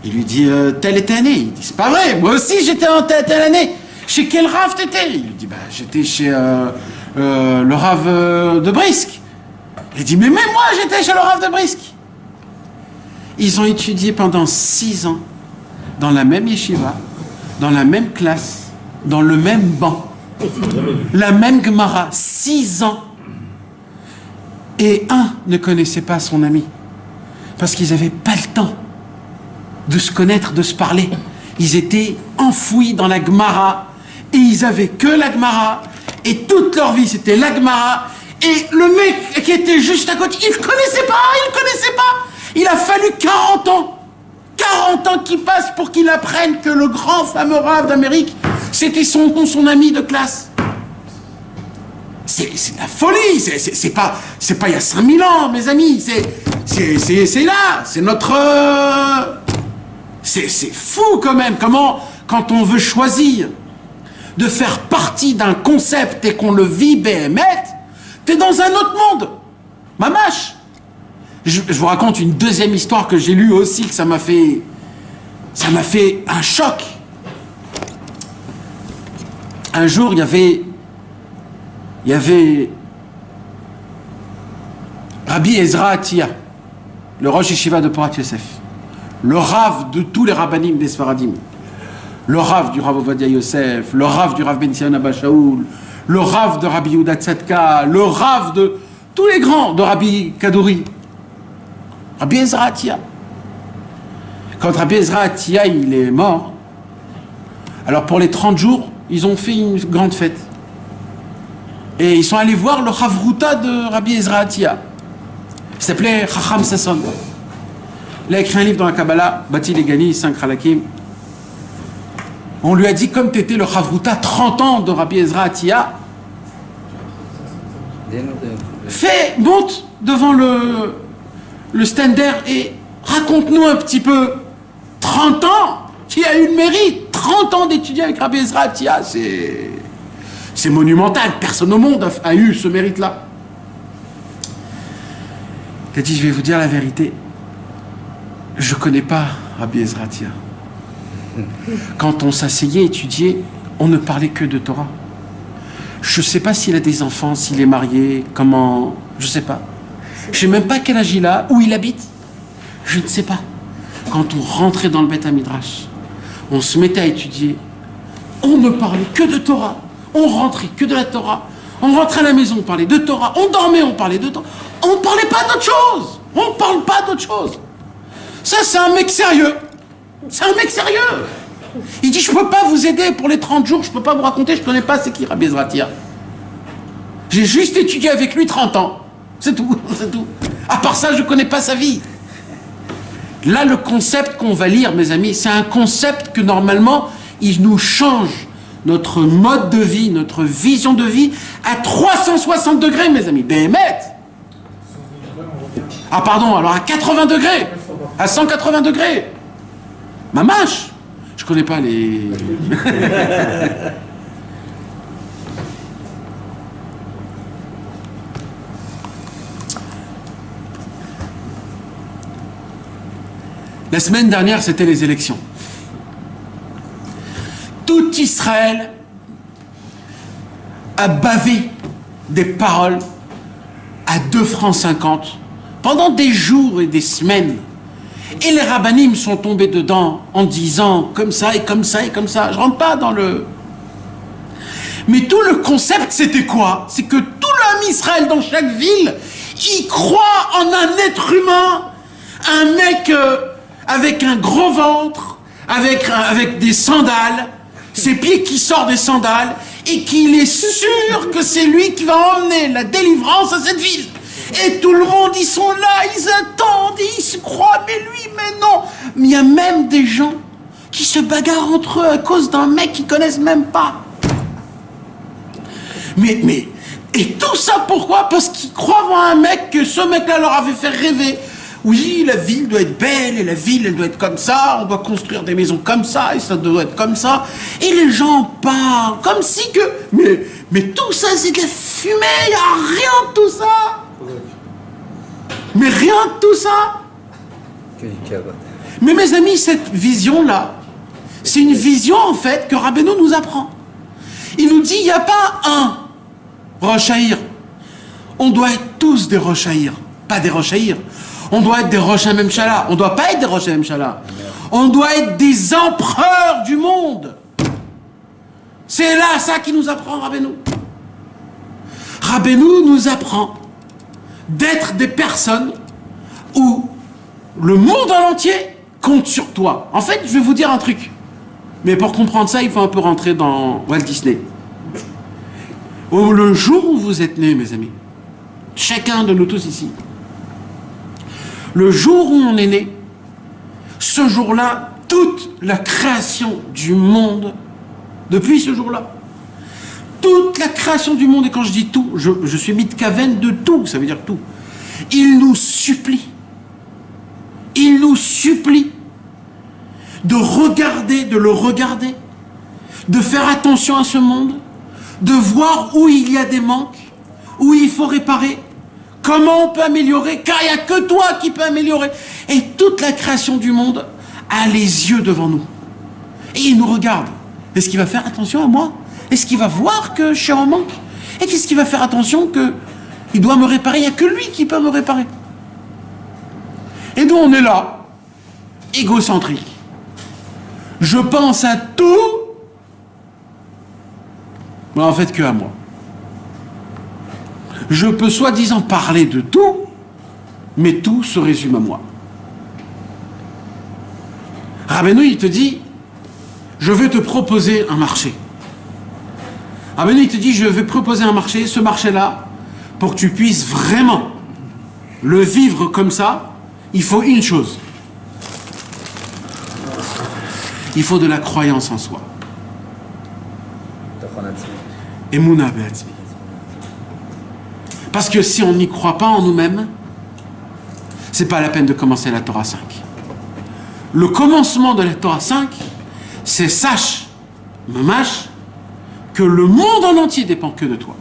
Il lui dit, telle et telle année. Il dit, c'est pas vrai, moi aussi j'étais en telle année. Chez quel rave t'étais? Il lui dit, bah j'étais chez le rave de Brisk. Il dit, mais même moi j'étais chez le rave de Brisk. Ils ont étudié pendant 6 ans, dans la même yeshiva, dans la même classe, dans le même banc, la même Gemara, 6 ans. Et un ne connaissait pas son ami, parce qu'ils n'avaient pas le temps de se connaître, de se parler. Ils étaient enfouis dans la Gemara et ils avaient que la Gemara et toute leur vie c'était la Gemara et le mec qui était juste à côté, il ne connaissait pas. Il a fallu 40 ans qu'il passe pour qu'il apprenne que le grand fameux rave d'Amérique c'était son ami de classe. C'est la folie, c'est pas il y a 5000 ans mes amis, c'est là, c'est notre... C'est fou quand même, comment, quand on veut choisir de faire partie d'un concept et qu'on le vit béhémet, t'es dans un autre monde. Mamache. Je vous raconte une deuxième histoire que j'ai lue aussi, que ça m'a fait un choc. Un jour, il y avait Rabbi Ezra Atiya, le Rosh Yeshiva de Porat Yosef. Le rave de tous les rabbanim des Sfaradim, le rave du Rav Ovadia Yosef, le rave du Rav Ben Sion Abba Shaul, le rave de Rabbi Yehuda Tzadka, le rave de tous les grands de Rabbi Kadouri, Rabbi Ezra Atiya. Quand Rabbi Ezra Atiya il est mort, alors pour les 30 jours, ils ont fait une grande fête. Et ils sont allés voir le Chavruta de Rabbi Ezra Atiya. Il s'appelait Chacham Sasson. Il a écrit un livre dans la Kabbalah, Bati Legani, 5 Halakim. On lui a dit, comme tu étais le Chavruta 30 ans de Rabbi Ezra Atiya, monte devant le stander et raconte-nous un petit peu 30 ans qui a eu le mérite, 30 ans d'étudier avec Rabbi Ezra Atiya, C'est monumental, personne au monde a eu ce mérite-là. Il a dit, je vais vous dire la vérité, je ne connais pas Rabbi Ezratia. Quand on s'asseyait, étudiait, on ne parlait que de Torah. Je ne sais pas s'il a des enfants, s'il est marié, comment... Je ne sais pas. Je ne sais même pas quel âge il a, où il habite. Je ne sais pas. Quand on rentrait dans le Beth Midrash, on se mettait à étudier, on ne parlait que de Torah. On rentrait que de la Torah. On rentrait à la maison, on parlait de Torah. On dormait, on parlait de Torah. On ne parlait pas d'autre chose. On ne parle pas d'autre chose. Ça, c'est un mec sérieux. C'est un mec sérieux. Il dit, je ne peux pas vous aider pour les 30 jours, je ne peux pas vous raconter, je ne connais pas c'est qui Rabbi Ezratia. J'ai juste étudié avec lui 30 ans. C'est tout, c'est tout. À part ça, je ne connais pas sa vie. Là, le concept qu'on va lire, mes amis, c'est un concept que normalement, il nous change notre mode de vie, notre vision de vie à 360 degrés, mes amis. Béhémet. Ah pardon, alors à 80 degrés, à 180 degrés. Mamache. Je connais pas les... La semaine dernière, c'était les élections. Tout Israël a bavé des paroles à 2,50 francs pendant des jours et des semaines. Et les rabbinim sont tombés dedans en disant comme ça et comme ça et comme ça. Je rentre pas dans le... Mais tout le concept, c'était quoi? C'est que tout l'homme Israël dans chaque ville, il croit en un être humain, un mec avec un gros ventre, avec des sandales, ses pieds qui sortent des sandales, et qu'il est sûr que c'est lui qui va emmener la délivrance à cette ville. Et tout le monde, ils sont là, ils attendent, et ils se croient, mais lui, mais non. Mais il y a même des gens qui se bagarrent entre eux à cause d'un mec qu'ils connaissent même pas. Et tout ça pourquoi? Parce qu'ils croient en un mec, que ce mec-là leur avait fait rêver. Oui, la ville doit être belle, et la ville, elle doit être comme ça, on doit construire des maisons comme ça, et ça doit être comme ça. Et les gens parlent comme si que... Mais tout ça, c'est de la fumée, il n'y a rien de tout ça. Mais rien de tout ça. Mais mes amis, cette vision-là, c'est une vision, en fait, que Rabbeinu nous apprend. Il nous dit, il n'y a pas un Rosh Haïr. On doit être tous des Rosh Haïr, pas des Rosh Haïr. On doit être des Rosh HaMemshala. On ne doit pas être des Rosh HaMemshala. On doit être des empereurs du monde. C'est là ça qui nous apprend Rabbeinu. Rabbeinu nous apprend d'être des personnes où le monde en entier compte sur toi. En fait, je vais vous dire un truc. Mais pour comprendre ça, il faut un peu rentrer dans Walt Disney. Le jour où vous êtes nés, mes amis, chacun de nous tous ici, le jour où on est né, ce jour-là, toute la création du monde, depuis ce jour-là, toute la création du monde, et quand je dis tout, je suis mitkaven de tout, ça veut dire tout, il nous supplie de regarder, de le regarder, de faire attention à ce monde, de voir où il y a des manques, où il faut réparer, comment on peut améliorer, car il n'y a que toi qui peux améliorer. Et toute la création du monde a les yeux devant nous. Et il nous regarde. Est-ce qu'il va faire attention à moi? Est-ce qu'il va voir que je suis en manque? Et qu'est-ce qu'il va faire attention qu'il doit me réparer? Il n'y a que lui qui peut me réparer. Et nous, on est là, égocentrique. Je pense à tout, mais en fait que à moi. Je peux soi-disant parler de tout, mais tout se résume à moi. Rabbeinu, il te dit, je vais te proposer un marché. Rabbeinu, il te dit, je vais proposer un marché, ce marché-là, pour que tu puisses vraiment le vivre comme ça, il faut une chose. Il faut de la croyance en soi. Emouna be'atzmi. Parce que si on n'y croit pas en nous-mêmes, c'est pas la peine de commencer la Torah 5. Le commencement de la Torah 5, c'est sache, mamash, que le monde en entier dépend que de toi.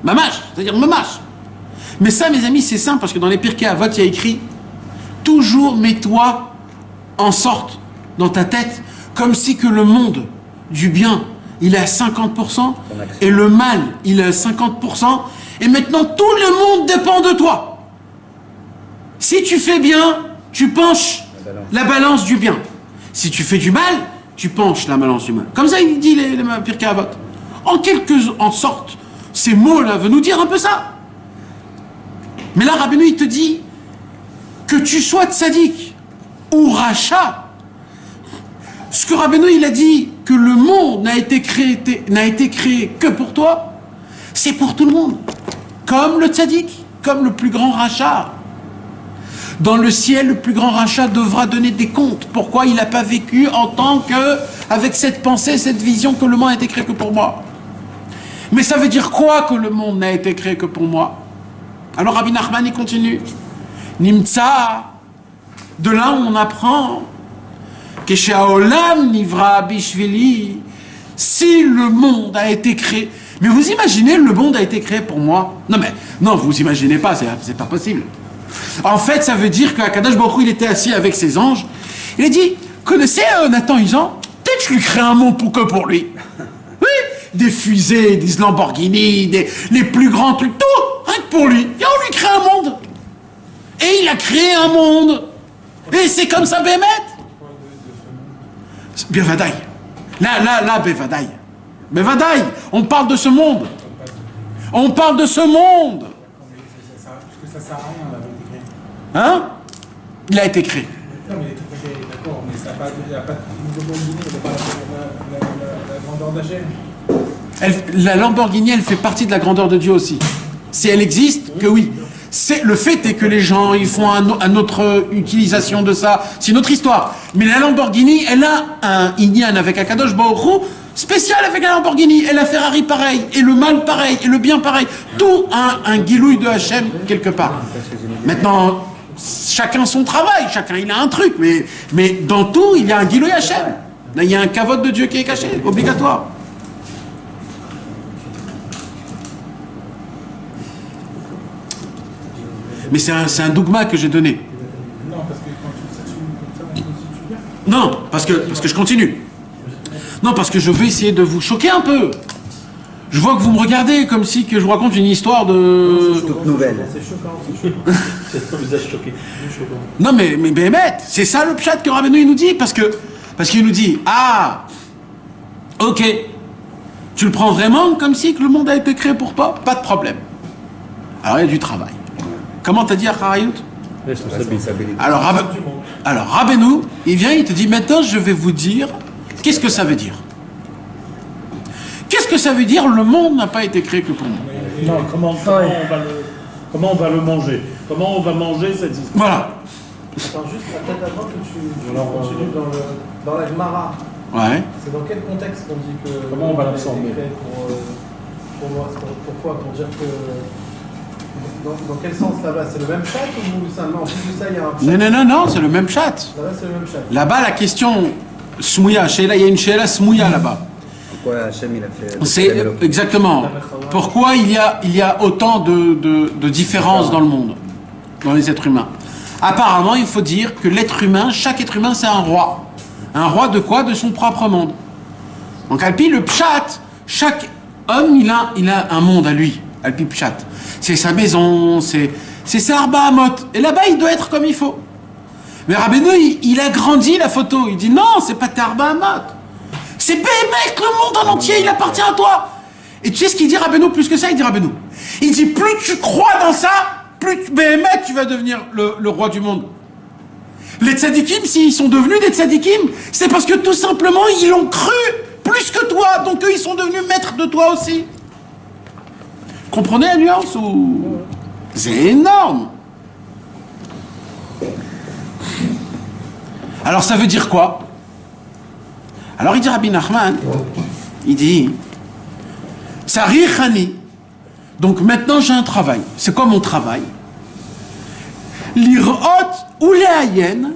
Mamash, c'est-à-dire mamash. Mais ça, mes amis, c'est simple, parce que dans les Pirkei Avot, il y a écrit toujours mets-toi en sorte dans ta tête, comme si que le monde du bien, il est à 50%, et le mal, il est à 50%, et maintenant tout le monde dépend de toi. Si tu fais bien, tu penches la balance du bien. Si tu fais du mal, tu penches la balance du mal. Comme ça, il dit les Pirkei Avot. En sorte, ces mots-là veulent nous dire un peu ça. Mais là, Rabbeinu, il te dit que tu sois tzaddik ou rachat. Ce que Rabbeinu, il a dit que le monde n'a été créé que pour toi, c'est pour tout le monde. Comme le tzaddik, comme le plus grand rachat. Dans le ciel, le plus grand rachat devra donner des comptes. Pourquoi il n'a pas vécu en tant que, avec cette pensée, cette vision que le monde n'a été créé que pour moi. Mais ça veut dire quoi que le monde n'a été créé que pour moi? Alors Rabbi Nachman, il continue. Nimtza, de là où on apprend que chez Haolam Nivra Bishvili, si le monde a été créé. Mais vous imaginez, le monde a été créé pour moi? Non, vous imaginez pas, c'est pas possible. En fait, ça veut dire qu'Akadosh Baruch Hu, il était assis avec ses anges. Il a dit, connaissez Nathan Usan? Peut-être que je lui crée un monde que pour lui. Oui, des fusées, des Lamborghini, les plus grands trucs, tout, rien que pour lui. Et on lui crée un monde. Et il a créé un monde. Et c'est comme ça, Bémet. Bevadaï. Là, Bevadaï. Bevadaï, on parle de ce monde. On parle de ce monde. Parce que ça sert à rien, là, il a été créé. Hein? Il a été créé. Non, mais il a été créé, d'accord, mais ça il n'y a pas de Lamborghini, il n'y a pas la grandeur d'Hachem. La Lamborghini, elle fait partie de la grandeur de Dieu aussi. Si elle existe, que oui. Le fait est que les gens, ils font une autre utilisation de ça. C'est une autre histoire. Mais la Lamborghini, elle a un inyan avec Akadosh Baruch Hu spécial avec la Lamborghini. Et la Ferrari pareil. Et le mal pareil. Et le bien pareil. Tout un guilouille de Hachem quelque part. Maintenant, chacun son travail. Chacun, il a un truc. Mais dans tout, il y a un guilouille Hachem. Là, il y a un kavod de Dieu qui est caché. Obligatoire. Mais c'est un dogma que j'ai donné. Non, parce que quand tu saches comme ça, on constitue bien. Non, parce que je continue. Non, parce que je veux essayer de vous choquer un peu. Je vois que vous me regardez comme si que je vous raconte une histoire de... Toute nouvelle. C'est choquant. C'est un visage choqué. Non, mais Béhémet, c'est ça le pshat que Rabbeinu il nous dit, parce qu'il nous dit, ah, ok, tu le prends vraiment comme si que le monde a été créé pour toi? Pas de problème. Alors il y a du travail. Comment t'as dit à Harayut? Responsabilité. Alors Rabbeinu, il vient, il te dit, maintenant je vais vous dire, qu'est-ce que ça veut dire? Qu'est-ce que ça veut dire, le monde n'a pas été créé que pour moi? Non, comment on va le manger? Comment on va manger cette histoire? Voilà. Attends, juste peut-être avant que tu continues dans la Gemara. Ouais. C'est dans quel contexte qu'on dit que... Comment on va l'absorber? Pour moi, pourquoi? Pour dire que... Dans quel sens là-bas? C'est le même chat ou ça, non, en plus de ça, il y a un chat? Non, c'est le même chat. Là-bas, c'est le même chat. Là-bas, la question Smouya, il y a une Sheila Smouya là-bas. Pourquoi Hachem il a fait... C'est exactement. Pourquoi il y a autant de différences dans le monde, dans les êtres humains? Apparemment, il faut dire que l'être humain, chaque être humain, c'est un roi. Un roi de quoi? De son propre monde. Donc, Alpi, le pshat, chaque homme, il a un monde à lui. Alpi pshat. C'est sa maison, c'est sa arba amot. Et là-bas, il doit être comme il faut. Mais Rabbeinu, il a grandi la photo. Il dit non, c'est pas ta arba amot. C'est Béhémet, le monde en entier, il appartient à toi. Et tu sais ce qu'il dit Rabbeinu plus que ça? Il dit Rabbeinu. Il dit plus tu crois dans ça, plus Béhémet, tu vas devenir le roi du monde. Les tzadikim, s'ils sont devenus des tzadikim, c'est parce que tout simplement, ils l'ont cru plus que toi. Donc eux, ils sont devenus maîtres de toi aussi. Comprenez la nuance ou... C'est énorme. Alors ça veut dire quoi? Alors il dit Rabbi Nachman, il dit Tsarichani. Donc maintenant j'ai un travail. C'est quoi mon travail? Lirot ou leayen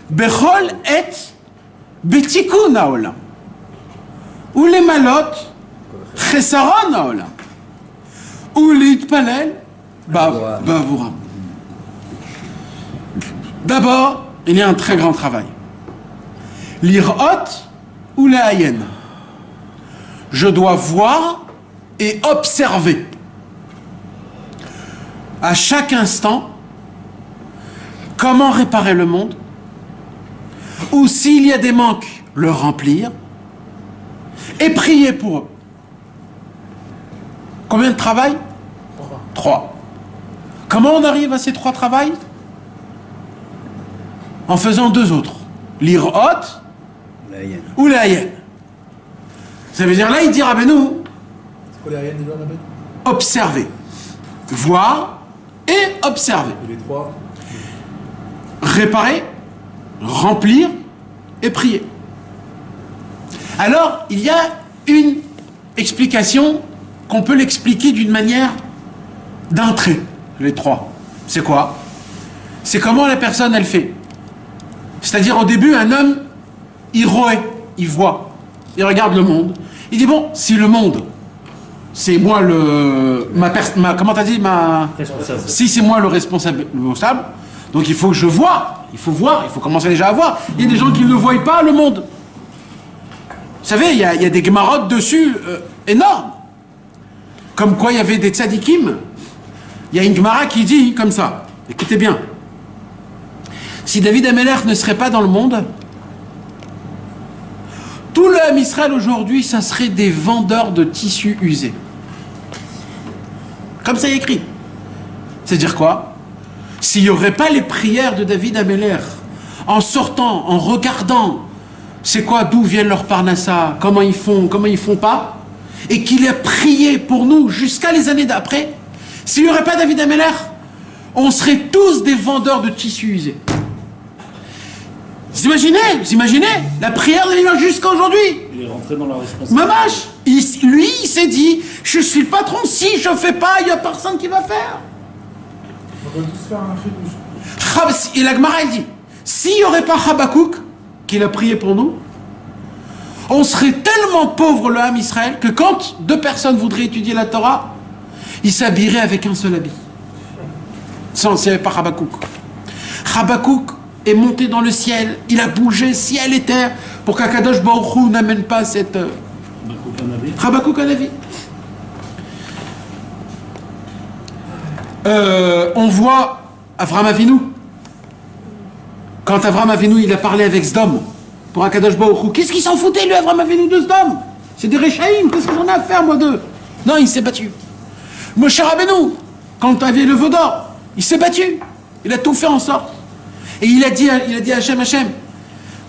bechol et betikun haolam ou les malot chesaron haolam. Ou l'itpalel bavuram. D'abord, il y a un très grand travail. L'irot ou la hayen. Je dois voir et observer à chaque instant comment réparer le monde, ou s'il y a des manques, le remplir, et prier pour eux. Combien de travail? 3. Comment on arrive à ces 3 travails? En faisant 2 autres. L'irot ou la hayen. Ça veut dire là, il dit Rabbeinu, observer, voir et observer. Et les 3. Réparer, remplir et prier. Alors, il y a une explication qu'on peut l'expliquer d'une manière d'un trait, les 3. C'est quoi? C'est comment la personne, elle fait. C'est-à-dire, au début, un homme, il roait, il voit, il regarde le monde. Il dit, bon, si le monde, c'est moi comment t'as dit, si c'est moi le responsable, donc il faut que je vois, il faut commencer déjà à voir. Il y a des gens qui ne voient pas le monde. Vous savez, il y a des gemarotes dessus énormes. Comme quoi il y avait des tzadikim. Il y a une gemara qui dit comme ça, écoutez bien, si David Amelech ne serait pas dans le monde, tout le Ham Israël aujourd'hui, ça serait des vendeurs de tissus usés. Comme ça est écrit. C'est-à-dire quoi? S'il n'y aurait pas les prières de David Amelech, en sortant, en regardant, c'est quoi, d'où viennent leurs parnassa, comment ils font pas, et qu'il a prié pour nous jusqu'à les années d'après, s'il n'y aurait pas David Amelech, on serait tous des vendeurs de tissus usés. Vous imaginez la prière de l'imam jusqu'à aujourd'hui. Il est rentré dans la responsabilité. Mamash, lui, il s'est dit, je suis le patron, si je fais pas, il n'y a personne qui va faire. On va tous faire un chidouche. Et la Gemara, elle dit, s'il n'y aurait pas Habakouk, qui a prié pour nous, on serait tellement pauvre le Ham Israël que quand 2 personnes voudraient étudier la Torah, ils s'habilleraient avec un seul habit. Sans, s'il n'y avait pas Habakouk. Habakouk est monté dans le ciel, il a bougé ciel et terre pour qu'Akadosh Baruch Hu n'amène pas cette Habakouk Hanavi. On voit Avram Avinu. Quand Avram Avinu il a parlé avec Sdom pour Akadosh Baruch Hu, qu'est-ce qu'il s'en foutait lui Avram Avinu de Sdom? C'est des Réchaïm, qu'est-ce que j'en ai à faire moi d'eux? Non, il s'est battu. Moshe Rabbeinu, quand tu avais le veau d'or, il s'est battu. Il a tout fait en sorte. Et il a dit à Hachem,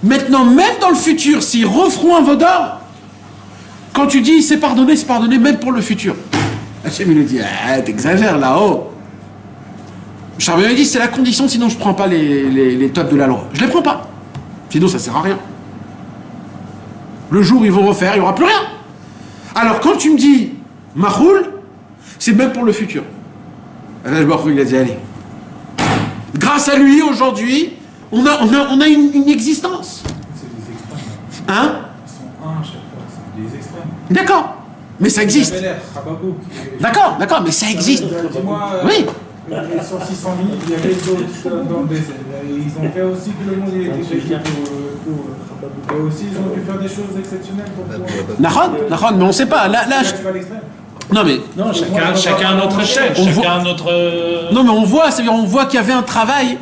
maintenant, même dans le futur, s'ils referont un veau d'or, quand tu dis c'est pardonné même pour le futur. Hachem, il lui dit, t'exagères là-haut. Charbonnier dit, c'est la condition, sinon je ne prends pas les tops de la loi. Je ne les prends pas. Sinon, ça ne sert à rien. Le jour où ils vont refaire, il n'y aura plus rien. Alors, quand tu me dis, Mahoul, c'est même pour le futur. Allah, il a dit, allez. Grâce à lui, aujourd'hui, on a une existence. C'est des extrêmes. Hein? Ils sont un à chaque fois, c'est des extrêmes. D'accord. Mais ça existe. D'accord, mais ça existe. Dis-moi, Oui. sur 600 000, il y avait d'autres dans le désert. Ils ont fait aussi que le monde il était fait et aussi, ils ont dû faire des choses exceptionnelles pour Nahon, mais on ne sait pas. Là, tu vas à l'extrême. non, mais. Non, chacun à notre échelle, chacun à notre. Non, mais on voit qu'il y avait un travail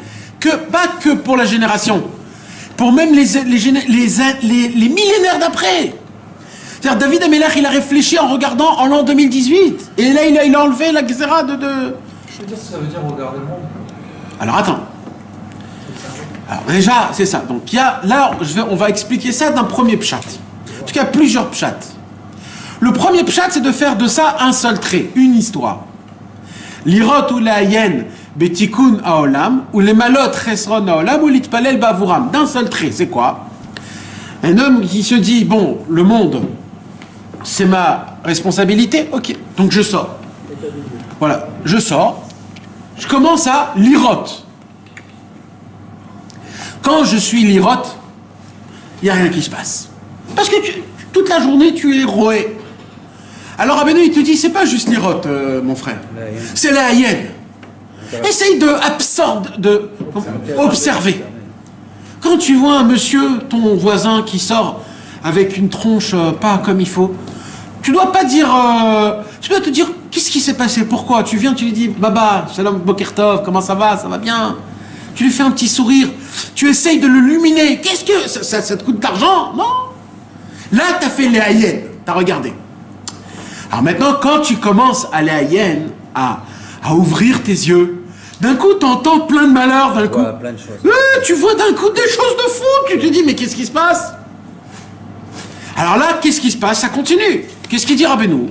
pas que pour la génération, pour même les millénaires d'après. C'est-à-dire, David Amelech, il a réfléchi en regardant en l'an 2018. Et là, il a enlevé la Gezerah de. Je sais pas si ça veut dire regarder le monde. Alors, attends. Alors, déjà, c'est ça. Donc, on va expliquer ça d'un premier pshat. En tout cas, plusieurs pshats. Le premier pshat, c'est de faire de ça un seul trait, une histoire. L'irot ou la yen betikun haolam, ou les malot chesron haolam, ou l'itpalel bavuram. D'un seul trait, c'est quoi? Un homme qui se dit, bon, le monde, c'est ma responsabilité, ok, donc je sors. Voilà, je sors, je commence à l'irot. Quand je suis l'irot, il n'y a rien qui se passe. Parce que toute la journée, tu es roué. Alors Rabbeinu, il te dit, c'est pas juste l'irot, mon frère. C'est la hayen. Essaye de observer. Quand tu vois un monsieur, ton voisin, qui sort avec une tronche pas comme il faut, tu dois pas dire... tu dois te dire, qu'est-ce qui s'est passé? Pourquoi? Tu viens, tu lui dis, Baba, Shalom Bokertov, comment ça va? Ça va bien? Tu lui fais un petit sourire. Tu essayes de le luminer. Qu'est-ce que... Ça te coûte de l'argent? Non. Là, tu as fait les hayen. Tu as regardé. Alors maintenant, quand tu commences à les hayen, à ouvrir tes yeux, d'un coup, tu entends plein de malheurs, d'un coup. Plein de choses. Tu vois d'un coup des choses de fou. Tu te dis, mais qu'est-ce qui se passe? Alors là, qu'est-ce qui se passe? Ça continue. Qu'est-ce qu'il dit Rabbeinu?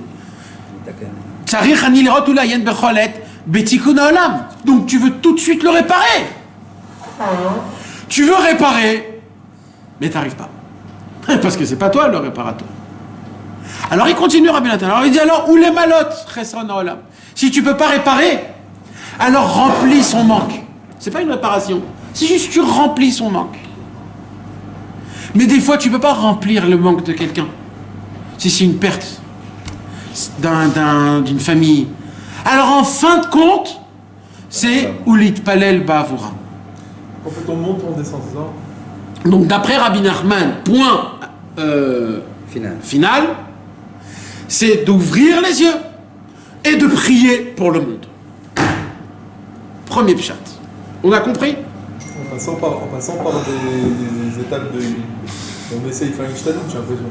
Donc tu veux tout de suite le réparer. Tu veux réparer, mais tu n'arrives pas. Parce que c'est pas toi le réparateur. Alors il continue Rabbi Nathan. Alors il dit alors, où les malotes? Si tu peux pas réparer, alors remplis son manque. C'est pas une réparation. C'est juste tu remplis son manque. Mais des fois tu peux pas remplir le manque de quelqu'un. Si c'est une perte d'une famille. Alors en fin de compte, c'est Ulit Palel Ba'avura. En fait, on monte, on descend, c'est ça? Donc d'après Rabbi Nachman, point final, c'est d'ouvrir les yeux et de prier pour le monde. Premier pshat. On a compris? En passant par des étapes de... On essaye de faire une ch'taloute, j'ai l'impression.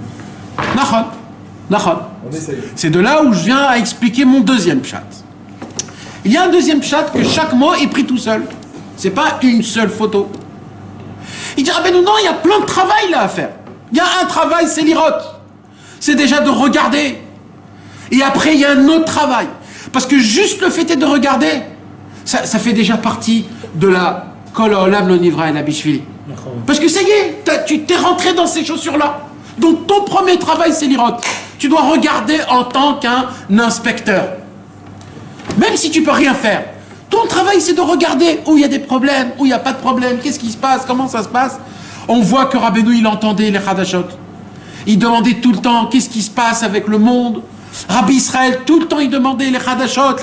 Nachon. On essaye. C'est de là où je viens à expliquer mon deuxième pshat. Il y a un deuxième pshat que chaque mot est pris tout seul. C'est pas une seule photo. Il dit, ah ben non, il y a plein de travail là à faire. Il y a un travail, c'est l'irot. C'est déjà de regarder. Et après, il y a un autre travail. Parce que juste le fait de regarder, ça fait déjà partie de la Kol Ha'olam Lo Nivra El Bishvili. Parce que ça y est, tu t'es rentré dans ces chaussures-là. Donc ton premier travail, c'est l'irot. Tu dois regarder en tant qu'un inspecteur. Même si tu peux rien faire. Ton travail, c'est de regarder où il y a des problèmes, où il n'y a pas de problème, qu'est-ce qui se passe, comment ça se passe. On voit que Rabbeinu, il entendait les Hadashot. Il demandait tout le temps, qu'est-ce qui se passe avec le monde. Rabbi Israël, tout le temps, il demandait les Hadashot.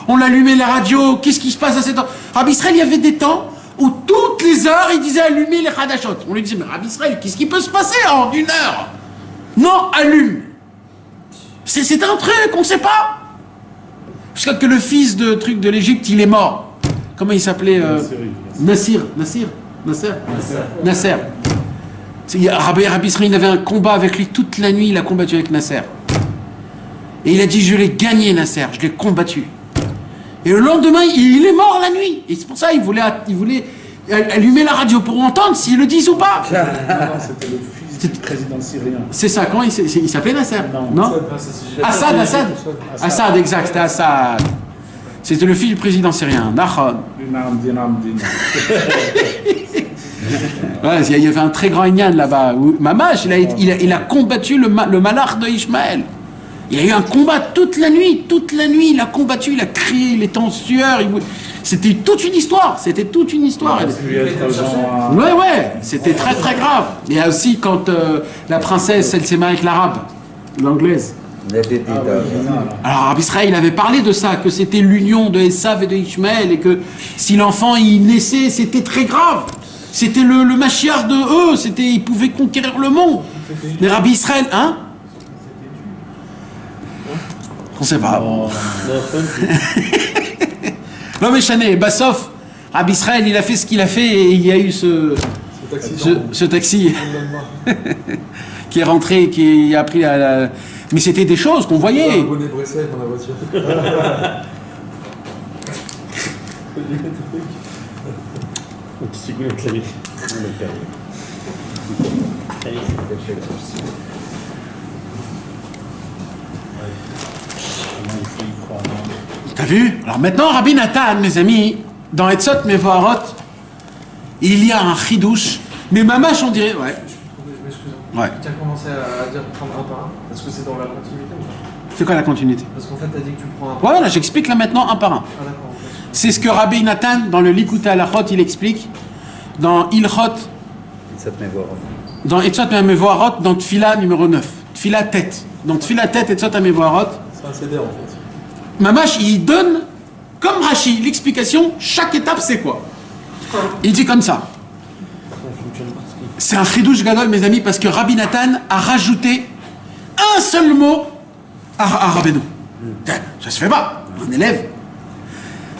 On allumait la radio, qu'est-ce qui se passe à cette heure. Rabbi Israël, il y avait des temps où toutes les heures, il disait allumer les Hadashot. On lui disait, mais Rabbi Israël, qu'est-ce qui peut se passer en une heure? Non, allume. C'est un truc, on ne sait pas. Jusqu'à que le fils de l'Égypte, il est mort. Comment il s'appelait Nasser. Rabbi Israël, il avait un combat avec lui toute la nuit, il a combattu avec Nasser. Et il a dit, je l'ai gagné Nasser, je l'ai combattu. Et le lendemain, il est mort la nuit. Et c'est pour ça qu'il voulait allumer la radio pour entendre s'ils le disent ou pas. Non, c'était le fils du président syrien. C'est ça, comment il s'appelait Nasser? Non. Assad, exact, c'était Assad. C'était le fils du président syrien. Nachon. Ouais, il y avait un très grand Inyan là-bas. Mamash, il a combattu le malach de Ishmaël. Il a eu un combat toute la nuit, il a combattu, il a crié, il était en sueur. C'était toute une histoire. Ouais, c'était très très grave. Il y a aussi quand la princesse, elle s'est mariée avec l'arabe, l'anglaise. Alors Rabbi Israël, il avait parlé de ça, que c'était l'union de Esav et de Ishmaël, et que si l'enfant il naissait, c'était très grave. C'était le Mashiach de eux, ils pouvaient conquérir le monde. Mais Rabbi Israël, hein? On sait pas. Non mais Chané, Bassof, Rabbi Israël, il a fait ce qu'il a fait et il y a eu ce taxi qui est rentré, qui a pris la... Mais c'était des choses qu'on voyait. Un bonnet Bressel dans la voiture. T'as vu? Alors maintenant, Rabbi Nathan, mes amis, dans Etzot Mevoharot, il y a un chidouche, mais mamash on dirait... Ouais. Ouais. Tu as commencé à dire prendre un par un. Est-ce que c'est dans la continuité ou pas? C'est quoi la continuité? Parce qu'en fait, tu as dit que tu prends un par un. Ouais, là, j'explique là maintenant un par un. Ah, d'accord. C'est ce que Rabbi Nathan, dans le Likutei Halachot, il explique. Dans Ilchot, dans Etzot Mevoharot, dans Tfila numéro 9. Tfila tête. dans Tfilat Tet et Tzot HaMevorot, C'est un CD en fait. Mamash, il donne, comme Rashi, l'explication, chaque étape c'est quoi. Il dit comme ça. C'est un chidouche gadol, mes amis, parce que Rabbi Nathan a rajouté un seul mot à Rabbeinu. Ça se fait pas, un élève.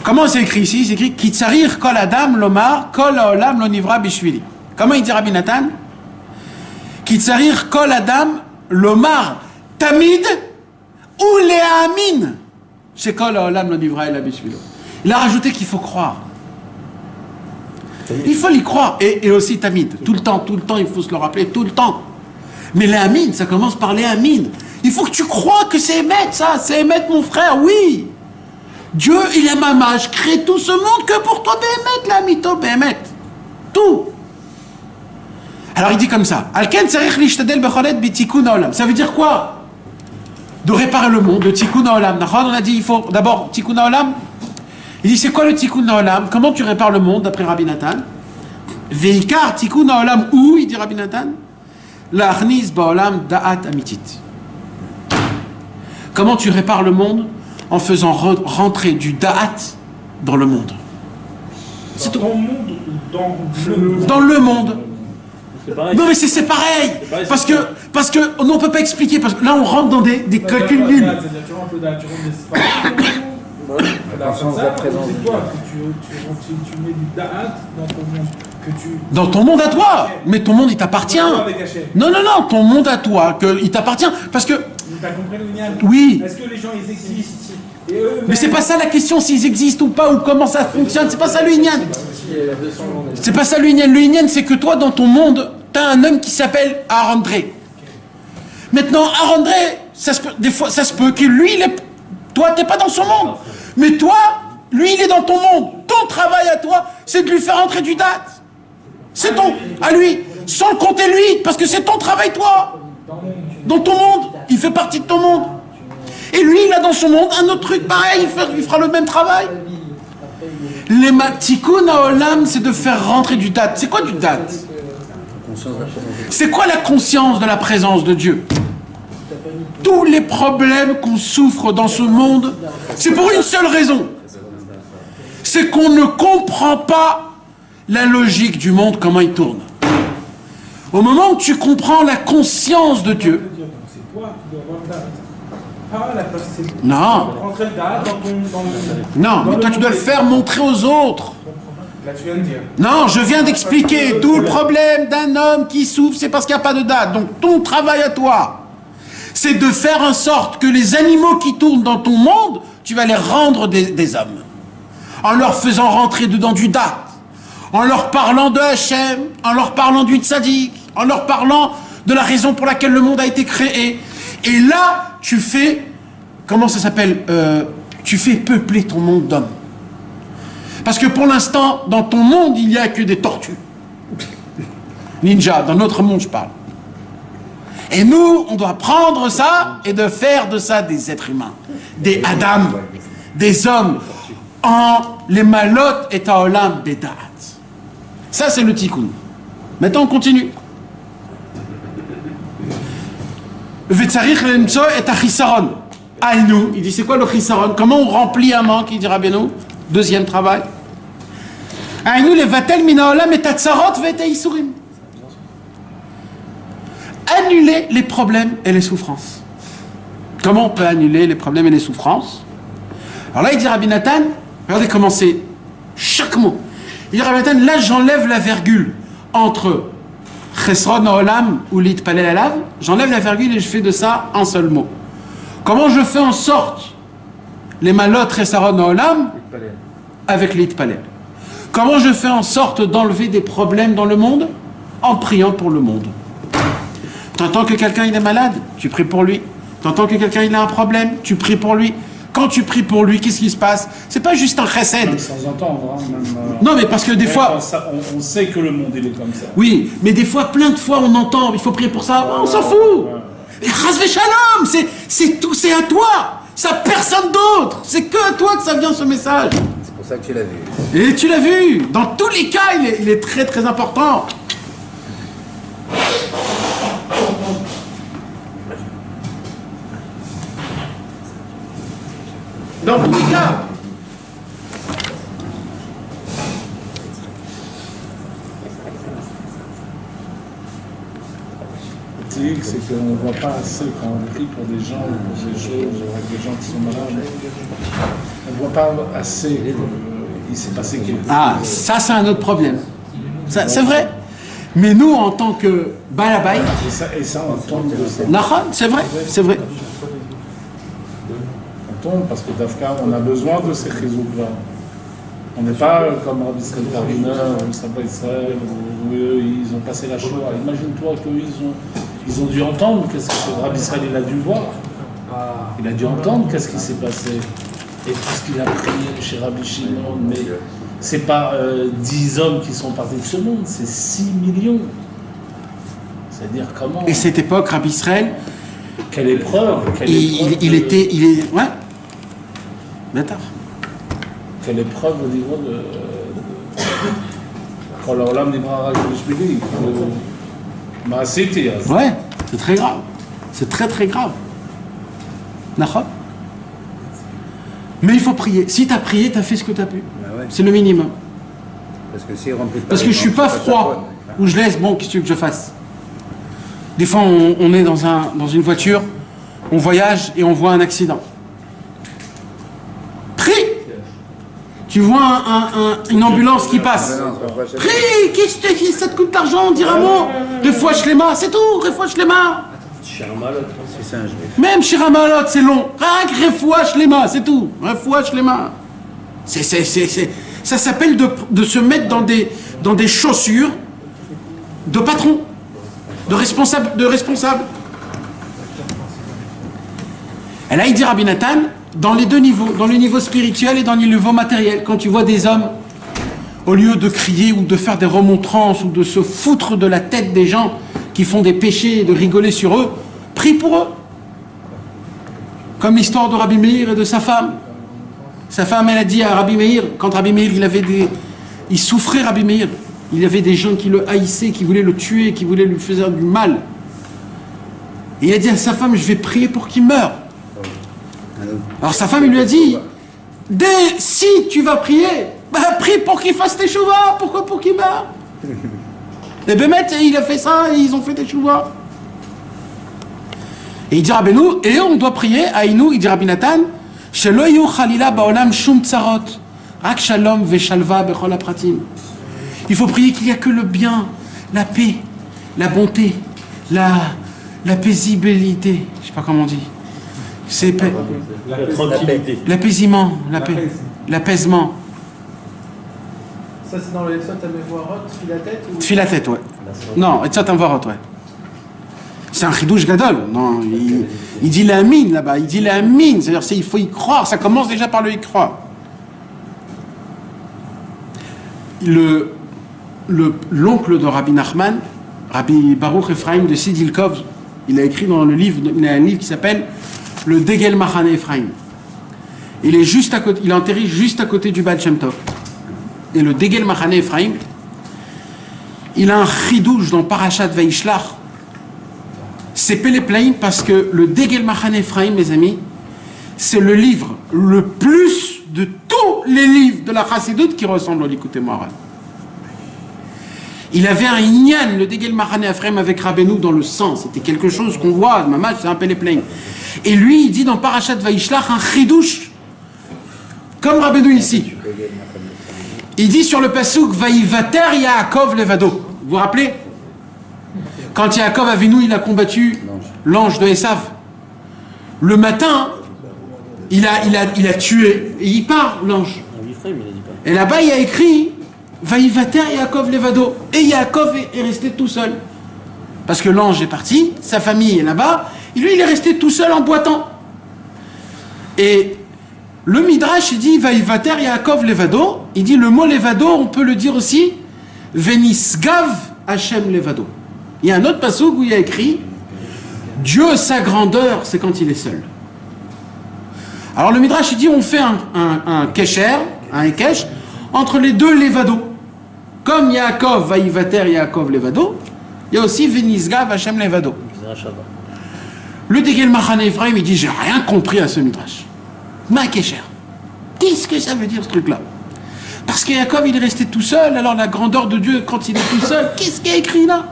Comment c'est écrit ici? C'est écrit Kitsarir kol adam lomar kol haolam lo nivra bishvili. Comment il dit Rabbi Nathan? Kitsarir kol adam lomar tamid ou le'amin. C'est kol haolam lo nivra ela bishvilo. Il a rajouté qu'il faut croire. Il faut y croire. Et aussi tamid. Tout le temps, il faut se le rappeler, tout le temps. Mais le'amin, ça commence par le'amin. Il faut que tu crois que c'est Emet, ça. C'est Emet, mon frère, oui. Dieu, il est mamash, crée tout ce monde que pour toi, Béhémet, la mytho, Béhémet. Tout. Alors il dit comme ça. Alken tzarich lishtadel becholet b'tikkun haolam. Ça veut dire quoi? De réparer le monde, de tikkun haolam. On a dit, il faut d'abord tikkun haolam. Il dit, c'est quoi le tikkun haolam? Comment tu répares le monde, d'après Rabbi Nathan? Veikar tikkun haolam où, il dit Rabbi Nathan? La'achnis ba'olam da'at amitit. Comment tu répares le monde? En faisant rentrer du da'at dans le monde. C'est dans le monde ou dans le monde? Dans le monde. C'est pareil. Non mais c'est pareil. Parce que on peut pas expliquer. Parce que là on rentre dans des calculs nuls. C'est-à-dire tu rentres dans la conscience de la présence. C'est toi que tu mets du da'at dans ton monde. Dans ton monde à toi. Mais ton monde il t'appartient. Non, ton monde à toi, il t'appartient. Parce que... T'as compris le Inyan? Oui. Est-ce que les gens ils existent? Mais c'est pas ça la question, s'ils existent ou pas, ou comment ça fonctionne. C'est pas ça le Inyan. C'est pas ça le Inyan. Le Inyan, c'est que toi, dans ton monde, t'as un homme qui s'appelle Arandré. Maintenant, Arandré, des fois, ça se peut que lui, toi, t'es pas dans son monde. Mais toi, lui, il est dans ton monde. Ton travail à toi, c'est de lui faire entrer du date. C'est ton, à lui, sans le compter lui, parce que c'est ton travail, toi. Dans ton monde, il fait partie de ton monde. Et lui, il a dans son monde un autre truc pareil, il fera le même travail. Les tikkun haolam, c'est de faire rentrer du date. C'est quoi du date? C'est quoi la conscience de la présence de Dieu? Tous les problèmes qu'on souffre dans ce monde, c'est pour une seule raison. C'est qu'on ne comprend pas la logique du monde, comment il tourne. Au moment où tu comprends la conscience de Dieu, c'est toi qui dois avoir le da'at. Pas la personne. non, Rentrer le da'at dans ton monde. non, mais toi tu dois le faire montrer aux autres. Là tu viens de dire. Non, je viens d'expliquer tout le problème d'un homme qui souffre, c'est parce qu'il n'y a pas de date. Donc ton travail à toi, c'est de faire en sorte que les animaux qui tournent dans ton monde, tu vas les rendre des hommes. En leur faisant rentrer dedans du date, en leur parlant de Hachem, en leur parlant du tzaddik, en leur parlant de la raison pour laquelle le monde a été créé. Et là, tu fais, comment ça s'appelle, tu fais peupler ton monde d'hommes. Parce que pour l'instant, dans ton monde, il n'y a que des tortues. Ninja, dans notre monde, je parle. Et nous, on doit prendre ça et de faire de ça des êtres humains. Des Adam, des hommes, en les malot et haolam bedat. Ça, c'est le tikkun. Maintenant, on continue. Vetzarich lemtso et achisaron. Aïnou, il dit, c'est quoi le chisaron? Comment on remplit un manque, il dit Rabbeinu? Deuxième travail. Aïnou le vatel mina olam et atzarot vete isurim. Annuler les problèmes et les souffrances. Comment on peut annuler les problèmes et les souffrances? Alors là, il dit Rabbi Nathan, regardez comment c'est chaque mot. Il dit Rabbi Nathan, là j'enlève la virgule entre Chesron Olam ou Lit Palel Alav, j'enlève la virgule et je fais de ça un seul mot. Comment je fais en sorte les malot Chesron Olam avec Lit Palel? Comment je fais en sorte d'enlever des problèmes dans le monde? En priant pour le monde. T'entends que quelqu'un il est malade, tu pries pour lui. T'entends que quelqu'un il a un problème, tu pries pour lui. Quand tu pries pour lui, qu'est-ce qui se passe? C'est pas juste un chesed. Même sans entendre. Hein, même, non, mais parce que des fois... On sait que le monde, il est comme ça. Oui, mais des fois, plein de fois, on entend, il faut prier pour ça, on s'en fout. Chas Shalom, c'est tout, c'est à toi. C'est à personne d'autre. C'est que à toi que ça vient ce message. C'est pour ça que tu l'as vu. Et tu l'as vu. Dans tous les cas, il est très très important. Dans tous les cas. C'est qu'on ne voit pas assez quand on prie pour des gens ou pour des choses, avec des gens qui sont malades. On ne voit pas assez qu'il s'est passé quelque chose. Ah, ça c'est un autre problème. Ça, c'est vrai. Mais nous, en tant que balabay, Et ça, on tombe de ça. c'est vrai, c'est vrai. On tombe parce que Dafka, on a besoin de ces réseaux-là. On n'est pas comme Rabbi Israël Kariner, ou Sabba Israël, où eux, ils ont passé la Shoah. Imagine-toi qu'eux, ils ont dû entendre qu'est-ce que Rabbi Israël il a dû voir. Il a dû entendre qu'est-ce qui s'est passé. Et tout ce qu'il a prié chez Rabbi Shimon. Mais c'est pas 10 hommes qui sont partis de ce monde, c'est 6 millions. C'est-à-dire comment. Et cette époque, Rabbi Israël, Quelle épreuve il est. Ouais. D'accord. Quelle épreuve au niveau de. Quand l'Olam Nibra Rajbishbili. Ouais, c'est très grave. C'est très très grave. D'accord. Mais il faut prier. Si tu as prié, tu as fait ce que tu as pu. Bah ouais. C'est le minimum. Parce que si on remplit pas Parce que les je suis bancs, pas c'est froid, où je laisse, bon, qu'est-ce que tu veux que je fasse? Des fois, on est dans une voiture, on voyage et on voit un accident. Prie! Tu vois une ambulance qui passe. Prie! Qu'est-ce que ça te coûte d'argent, dire un mot? Refouach les mains, c'est tout, refouach les mains. C'est ça, je vais. Même chez Ramalot, c'est long. Rien que refouach les mains, c'est tout. Refouach les mains. Ça s'appelle de se mettre dans des chaussures de patron, de responsable. Et là, il dit Rabbi Nathan, dans les deux niveaux, dans le niveau spirituel et dans le niveau matériel, quand tu vois des hommes, au lieu de crier ou de faire des remontrances ou de se foutre de la tête des gens qui font des péchés et de rigoler sur eux, prie pour eux. Comme l'histoire de Rabbi Meir et de sa femme. Sa femme, elle a dit à Rabbi Meir, quand Rabbi Meir, il souffrait, Rabbi Meir. Il y avait des gens qui le haïssaient, qui voulaient le tuer, qui voulaient lui faire du mal. Et il a dit à sa femme, je vais prier pour qu'il meure. Alors sa femme, il lui a dit, si tu vas prier, prie pour qu'il fasse tes chouvas. Pourquoi pour qu'il meure? Et Bémet, il a fait ça, et ils ont fait des chouvas. Et il dit Rabbeinu, et on doit prier, Aïnou, il dit Rabbi Nathan, Shelo yu chalila baolam shum tsarot, rak shalom veshalva bechol hapratim. Il faut prier qu'il n'y a que le bien, la paix, la bonté, la paisibilité. Je sais pas comment on dit. C'est La tranquillité. l'apaisement, la paix, l'apaisement. Ça, c'est dans le Etzot Amevoirot, Filatet ou... Filatet, ouais. Non, Etzot Amevoirot, ouais. C'est un chidouche gadol. Non, il dit la mine là-bas. Il dit la mine. C'est-à-dire, il faut y croire. Ça commence déjà par le y croire. L'oncle de Rabbi Nachman, Rabbi Baruch Ephraim de Sidilkov, il a écrit dans le livre, il a un livre qui s'appelle Le Degel Machane Ephraim. Il est juste à côté, il est enterré juste à côté du Baal Shem Tov. Et le Degel Machane Ephraim, il a un chidouche dans Parashat Vaishlach. C'est Péléplaïm parce que le Degel Machane Ephraim, mes amis, c'est le livre le plus de tous les livres de la Chassidoute qui ressemble au Likutei Moharan. Il avait un inyan, le Degel Machane Ephraim avec Rabbeinu dans le sang. C'était quelque chose qu'on voit, Mamash, c'est un Péléplaïm. Et lui, il dit dans Parashat Vaishlach un chidouche, comme Rabbeinu ici. Il dit sur le pasuk Vaïvater Yaakov Levado. Vous vous rappelez? Quand Yaakov Avinu, il a combattu l'ange de Esav. Le matin, il a tué. Et il part, l'ange. Et là-bas, il y a écrit Vaïvater Yaakov Levado. Et Yaakov est resté tout seul. Parce que l'ange est parti, sa famille est là-bas, et lui, il est resté tout seul en boitant. Et le Midrash, il dit Vaïvater Yaakov Levado. Il dit le mot Levado, on peut le dire aussi Venisgav Hashem Levado. Il y a un autre passouk où il y a écrit Dieu, sa grandeur, c'est quand il est seul. Alors le Midrash, il dit on fait un kesher, un ekesh, entre les deux Levado. Comme Yaakov, Vaïvater, Yaakov, Levado, il y a aussi Venisgav, Hashem, Levado. Le Degel Machane Ephraim, il dit j'ai rien compris à ce Midrash. Ma kesher. Qu'est-ce que ça veut dire ce truc-là? Parce que Yaakov, il est resté tout seul, alors la grandeur de Dieu, quand il est tout seul, qu'est-ce qu'il y a écrit là?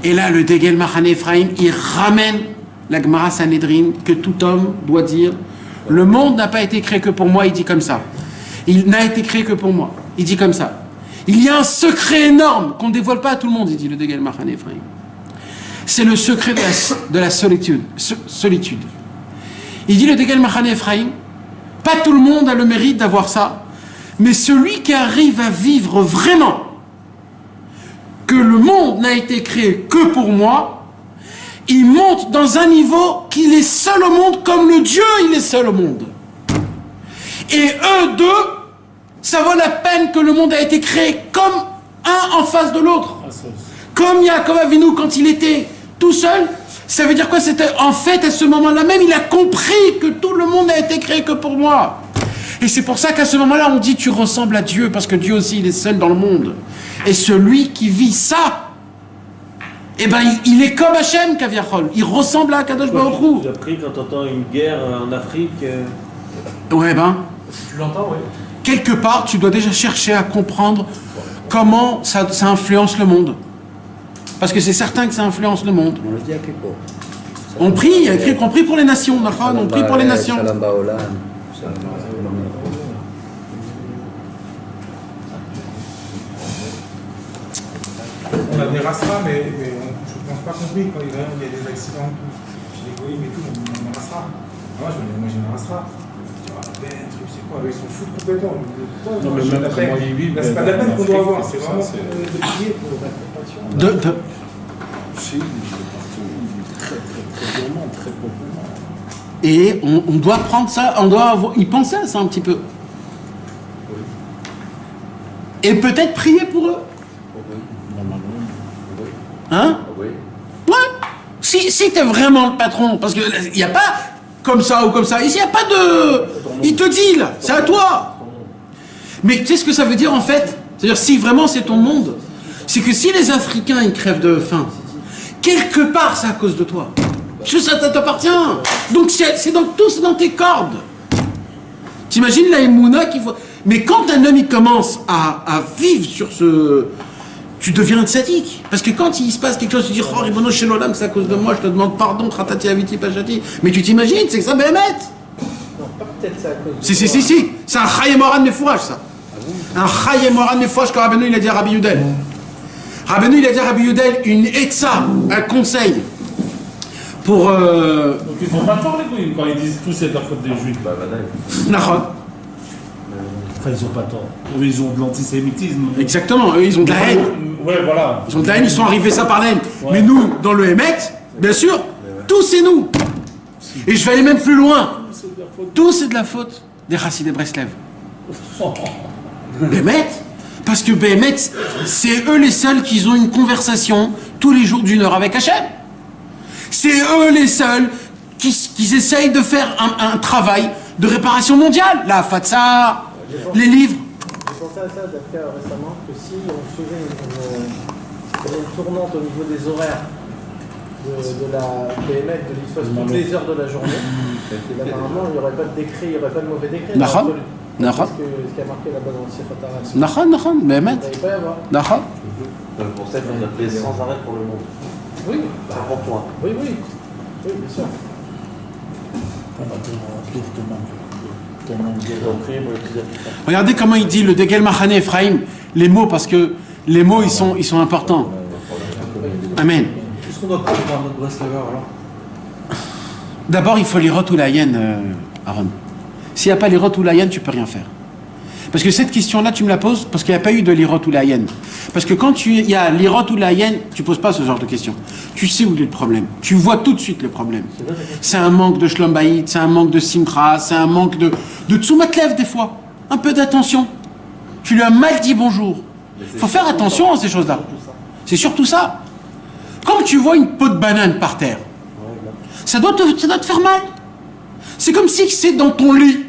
Et là, le Degel Mahane Ephraim, il ramène la Gemara Sanhedrin que tout homme doit dire. Le monde n'a pas été créé que pour moi, il dit comme ça. Il n'a été créé que pour moi. Il dit comme ça. Il y a un secret énorme qu'on ne dévoile pas à tout le monde, il dit le Degel Mahane Ephraim. C'est le secret de la solitude. Il dit le Degel Mahane Ephraim, pas tout le monde a le mérite d'avoir ça, mais celui qui arrive à vivre vraiment que le monde n'a été créé que pour moi, il monte dans un niveau qu'il est seul au monde comme le Dieu il est seul au monde. Et eux deux, ça vaut la peine que le monde a été créé comme un en face de l'autre. Comme Yaakov Avinu quand il était tout seul, ça veut dire quoi? C'était en fait à ce moment-là même, il a compris que tout le monde n'a été créé que pour moi. Et c'est pour ça qu'à ce moment-là, on dit tu ressembles à Dieu, parce que Dieu aussi, il est seul dans le monde. Et celui qui vit ça, eh ben, il est comme Hachem, Kaviachol. Il ressemble à Kadosh Baruch Hu. Tu as pris quand tu entends une guerre en Afrique. Ouais, ben. Tu l'entends, oui. Quelque part, tu dois déjà chercher à comprendre comment ça influence le monde. Parce que c'est certain que ça influence le monde. On le dit à Képo. On prie, il y a écrit qu'on prie pour les nations, on prie pour les nations. Shalom Baolam. On a des rasras, mais je ne pense pas compris quand il y a des accidents chez les goïms et tout, on a des rasras. Moi j'ai une rasra. C'est quoi? Ils s'en foutent complètement. Non, mais même comment ils vivent. C'est pas la peine qu'on doit avoir, c'est vraiment de prier pour la compassion. Chez lui, très durement, très proprement. Et on doit prendre ça, on doit y penser à ça un petit peu. Et peut-être prier pour eux. Hein? Oui. Ouais. Si t'es vraiment le patron, parce qu'il n'y a pas comme ça ou comme ça. Ici, il n'y a pas de... Il te dit, là, c'est à toi. Mais tu sais ce que ça veut dire, en fait? C'est-à-dire, si vraiment c'est ton monde, c'est que si les Africains, ils crèvent de faim, quelque part, c'est à cause de toi. Parce que ça t'appartient. Donc, c'est dans tout, c'est dans tes cordes. T'imagines la Emouna qu'il faut... Mais quand un homme, il commence à vivre sur ce... Tu deviens un tzaddik. Parce que quand il se passe quelque chose, tu dis, oh, Ribono Shel Olam, c'est à cause de moi, je te demande pardon, Kratati Aviti Pachati. Mais tu t'imagines, c'est que ça, Béhémet. Non, pas peut-être ça à cause de Si. C'est un Chayem Moran Mefourach, ça. Un Chayem Moran Mefourach que Rabbeinu, il a dit à Rabbi Yudel. Rabbeinu, il a dit à Rabbi Yudel une etza, un conseil. Pour. Donc ils font pas tort, les goïms, quand ils disent tout c'est de la faute des juifs. Bah, Vadaï. Nahon. Enfin, ils ont pas tort. Eux, ils ont de l'antisémitisme. Exactement, eux, ils ont de la haine. Ouais, voilà. Ils ont de la haine, ils sont arrivés ça par la haine. Ouais. Mais nous, dans le Hémet, bien sûr, tout c'est nous. Et je vais aller même plus loin. Tout c'est de la faute des Chassidei Breslev. Béhémet. Parce que Béhémet, c'est eux les seuls qui ont une conversation tous les jours d'1 heure avec Hachem. C'est eux les seuls qui essayent de faire un travail de réparation mondiale. La Fatsa, les livres. J'ai pensé à ça récemment, que si on faisait une tournante au niveau des horaires de la PMF, de l'ISFOS, toutes les heures de la journée, apparemment il n'y aurait pas de décret, il n'y aurait pas de mauvais décret. Nahon. C'est ce qui a marqué là-bas dans le Sifat Haras. Nahon, Béhémet. Il ne va pas y avoir. Nahon. Donc pour ça, il faut appeler sans arrêt pour le monde. Oui, C'est pour toi. oui, bien sûr. Regardez comment il dit le Degel Mahane Ephraim, les mots, parce que les mots ils sont importants. Amen. Qu'est-ce qu'on doit prendre pour notre Breslever alors? D'abord, il faut l'irot ou la haine, Aaron. S'il n'y a pas l'irot ou la haine, tu peux rien faire. Parce que cette question-là, tu me la poses parce qu'il n'y a pas eu de l'irot ou la haine. Parce que quand il y a l'irot ou la haine, tu ne poses pas ce genre de questions. Tu sais où est le problème. Tu vois tout de suite le problème. C'est un manque de shlom bayit, c'est un manque de simcha, c'est un manque de tzumat lev des fois. Un peu d'attention. Tu lui as mal dit bonjour. Il faut faire attention à ces choses-là. C'est surtout ça. Quand tu vois une peau de banane par terre, ça doit te faire mal. C'est comme si c'est dans ton lit.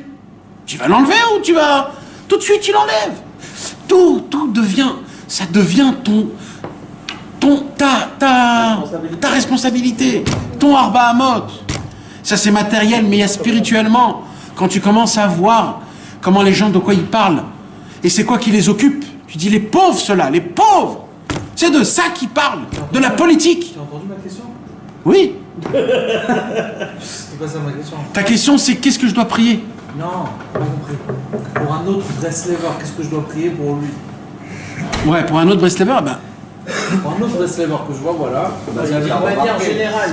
Tu vas l'enlever ou tu vas... Tout de suite, tu l'enlèves. Tout devient... Ça devient ta responsabilité. Ton arba amot. Ça, c'est matériel, mais il y a spirituellement. quand tu commences à voir comment les gens, de quoi ils parlent, et c'est quoi qui les occupe, tu dis les pauvres ceux-là, les pauvres, c'est de ça qu'ils parlent, de la politique. Tu as entendu ma question? Oui. C'est pas ça ma question. Ta question c'est qu'est-ce que je dois prier? Non, pas compris. Pour un autre Breslever, qu'est-ce que je dois prier pour lui? Ouais, pour un autre Breslever, ben, Pour un autre Breslever que je vois, voilà. De manière générale.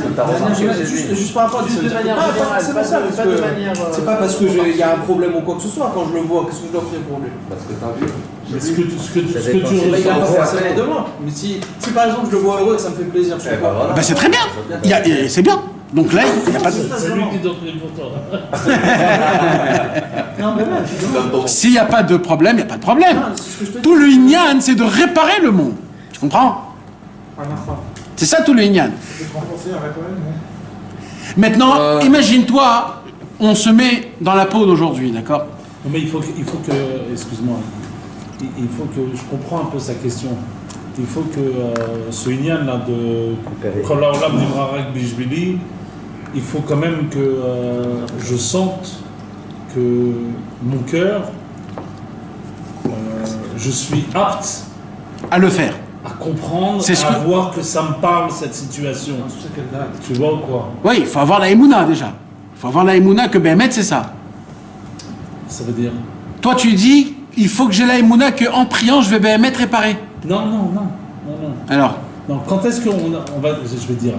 Juste par rapport à Juste de manière générale, pas de manière. C'est pas parce qu'il y a un problème ou quoi que ce soit quand je le vois, qu'est-ce que je dois prier pour lui? Parce que t'as vu. Mais ce que tu Il a pas ressens, forcément de moi. Mais si par exemple je le vois heureux et que ça me fait plaisir, je sais pas. voilà. ben c'est très bien. C'est bien. Donc là, il n'y a pas de... c'est lui qui doit prier pour toi. Non, mais même, tu demandes. S'il n'y a pas de problème, il n'y a pas de problème. Non, c'est ce que je te dis. Tout le Inyan, c'est de réparer le monde. Tu comprends? C'est ça tout le Inyan. C'est de renforcer un réparer le monde. Maintenant, imagine-toi, on se met dans la peau d'aujourd'hui, d'accord? Non, mais il faut que excuse-moi, il faut que je comprends un peu sa question. Il faut que ce Inyan là de Kol Haolam Nivra Rak Bishbili, il faut quand même que je sente que mon cœur, je suis apte À le faire. à comprendre, C'est ce à que- voir que ça me parle cette situation. Tu vois ou quoi? Oui, il faut avoir la Emouna déjà. Il faut avoir la Emouna que Béhémet, c'est ça. Ça veut dire Toi, tu dis, il faut que j'ai la Emouna qu'en priant, je vais Béhémet réparer. non. Alors, Non, quand est-ce qu'on on va, je vais dire,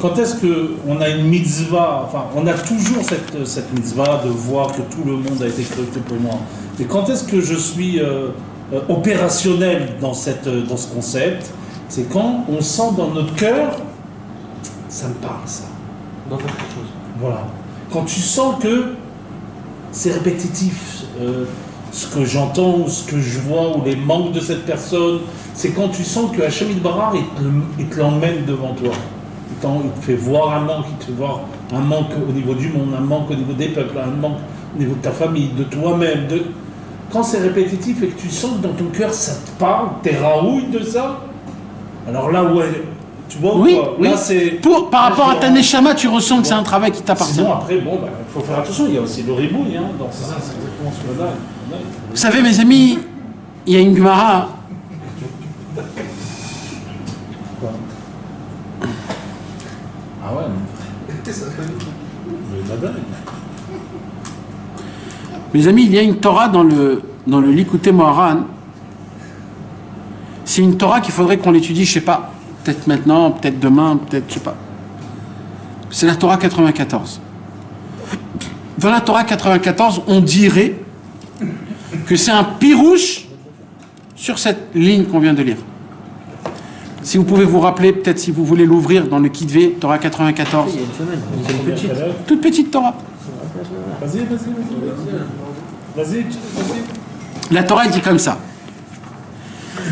quand est-ce qu'on a une mitzvah, enfin, on a toujours cette mitzvah de voir que tout le monde a été créé pour moi. Et quand est-ce que je suis opérationnel dans ce concept? C'est quand on sent dans notre cœur, ça me parle ça. On doit faire quelque chose. Voilà. Quand tu sens que c'est répétitif, ce que j'entends ou ce que je vois ou les manques de cette personne, c'est quand tu sens que Hachem Yitbarach, il te l'emmène devant toi. Il te fait voir un manque, il te fait voir un manque au niveau du monde, un manque au niveau des peuples, un manque au niveau de ta famille, de toi-même. Quand c'est répétitif et que tu sens que dans ton cœur ça te parle, t'es raouille de ça, alors là, ouais, tu vois, oui, quoi, oui. là c'est... Par rapport à ta Neshama, tu ressens que c'est un travail qui t'appartient. Sinon, après, bon, il faut faire attention, il y a aussi le ribouille dans ça. C'est exactement ce que là. Vous savez, mes amis, il y a une Gemara. Ah ouais, mais madame. Mes amis, il y a une Torah dans le Likutei Moharan. C'est une Torah qu'il faudrait qu'on l'étudie, je sais pas, peut-être maintenant, peut-être demain, peut-être, je sais pas. C'est la Torah 94. Dans la Torah 94, on dirait que c'est un pirouche sur cette ligne qu'on vient de lire. Si vous pouvez vous rappeler, peut-être si vous voulez l'ouvrir dans le Kitvé, Torah 94. Il y a une semaine. C'est une petite. Toute petite Torah. Vas-y. La Torah dit comme ça.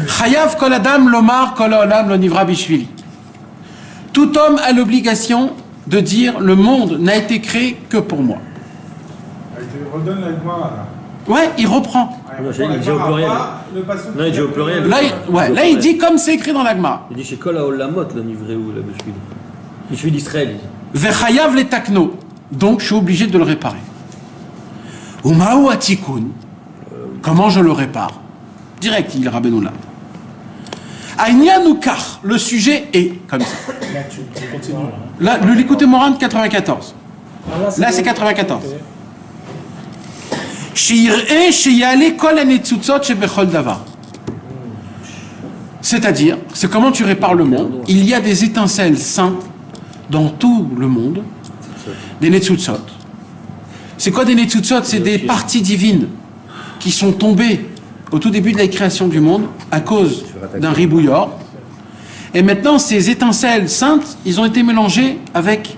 Chayav kol adam lomar kol haolam lo nivra bishvili. Tout homme a l'obligation de dire le monde n'a été créé que pour moi. Il te redonne la Gemara, là. Ouais, il reprend. Il dit au pluriel. Non, il dit au pluriel. Là, il dit comme c'est écrit dans l'Agma. Il dit chez Kol Haolamot, le livré ou la Bishvili. Bishvili d'Israël. Vechayav le takno. Donc, je suis obligé de le réparer. Umahu atikun. Comment je le répare? Direct, il Rabbeinu là. Aïnianoukar. Le sujet est comme ça. Là, tu continues. Là, le Likutei Moharan 94. Là, c'est 94. C'est-à-dire, c'est comment tu répares le monde. Il y a des étincelles saintes dans tout le monde, des netzutzot. C'est quoi des netzutzot? C'est des parties divines qui sont tombées au tout début de la création du monde à cause d'un ribouilleur. Et maintenant, ces étincelles saintes, ils ont été mélangées avec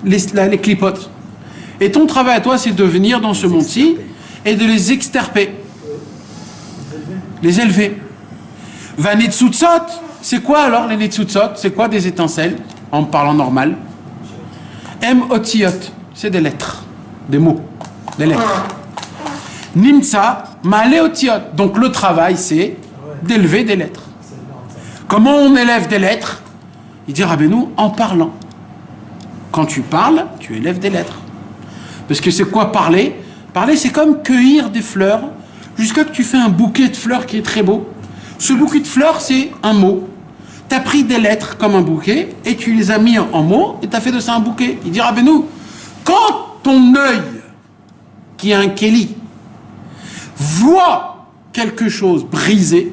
les clipotes. Et ton travail à toi, c'est de venir dans ce monde-ci et de les extirper, les élever. Va netzutzot, c'est quoi alors les netzutzot? C'est quoi des étincelles, en parlant normal? Otiot, c'est des lettres, des mots, des lettres. Nimtsa, ma'ale otiot, donc le travail c'est d'élever des lettres. Comment on élève des lettres? Il dit Rabbeinu, en parlant. Quand tu parles, tu élèves des lettres. Parce que c'est quoi parler? Parler, c'est comme cueillir des fleurs jusqu'à que tu fais un bouquet de fleurs qui est très beau. Ce bouquet de fleurs, c'est un mot. Tu as pris des lettres comme un bouquet et tu les as mis en mots et tu as fait de ça un bouquet. Il dit Rabbeinu, quand ton œil, qui est un kéli, voit quelque chose brisé,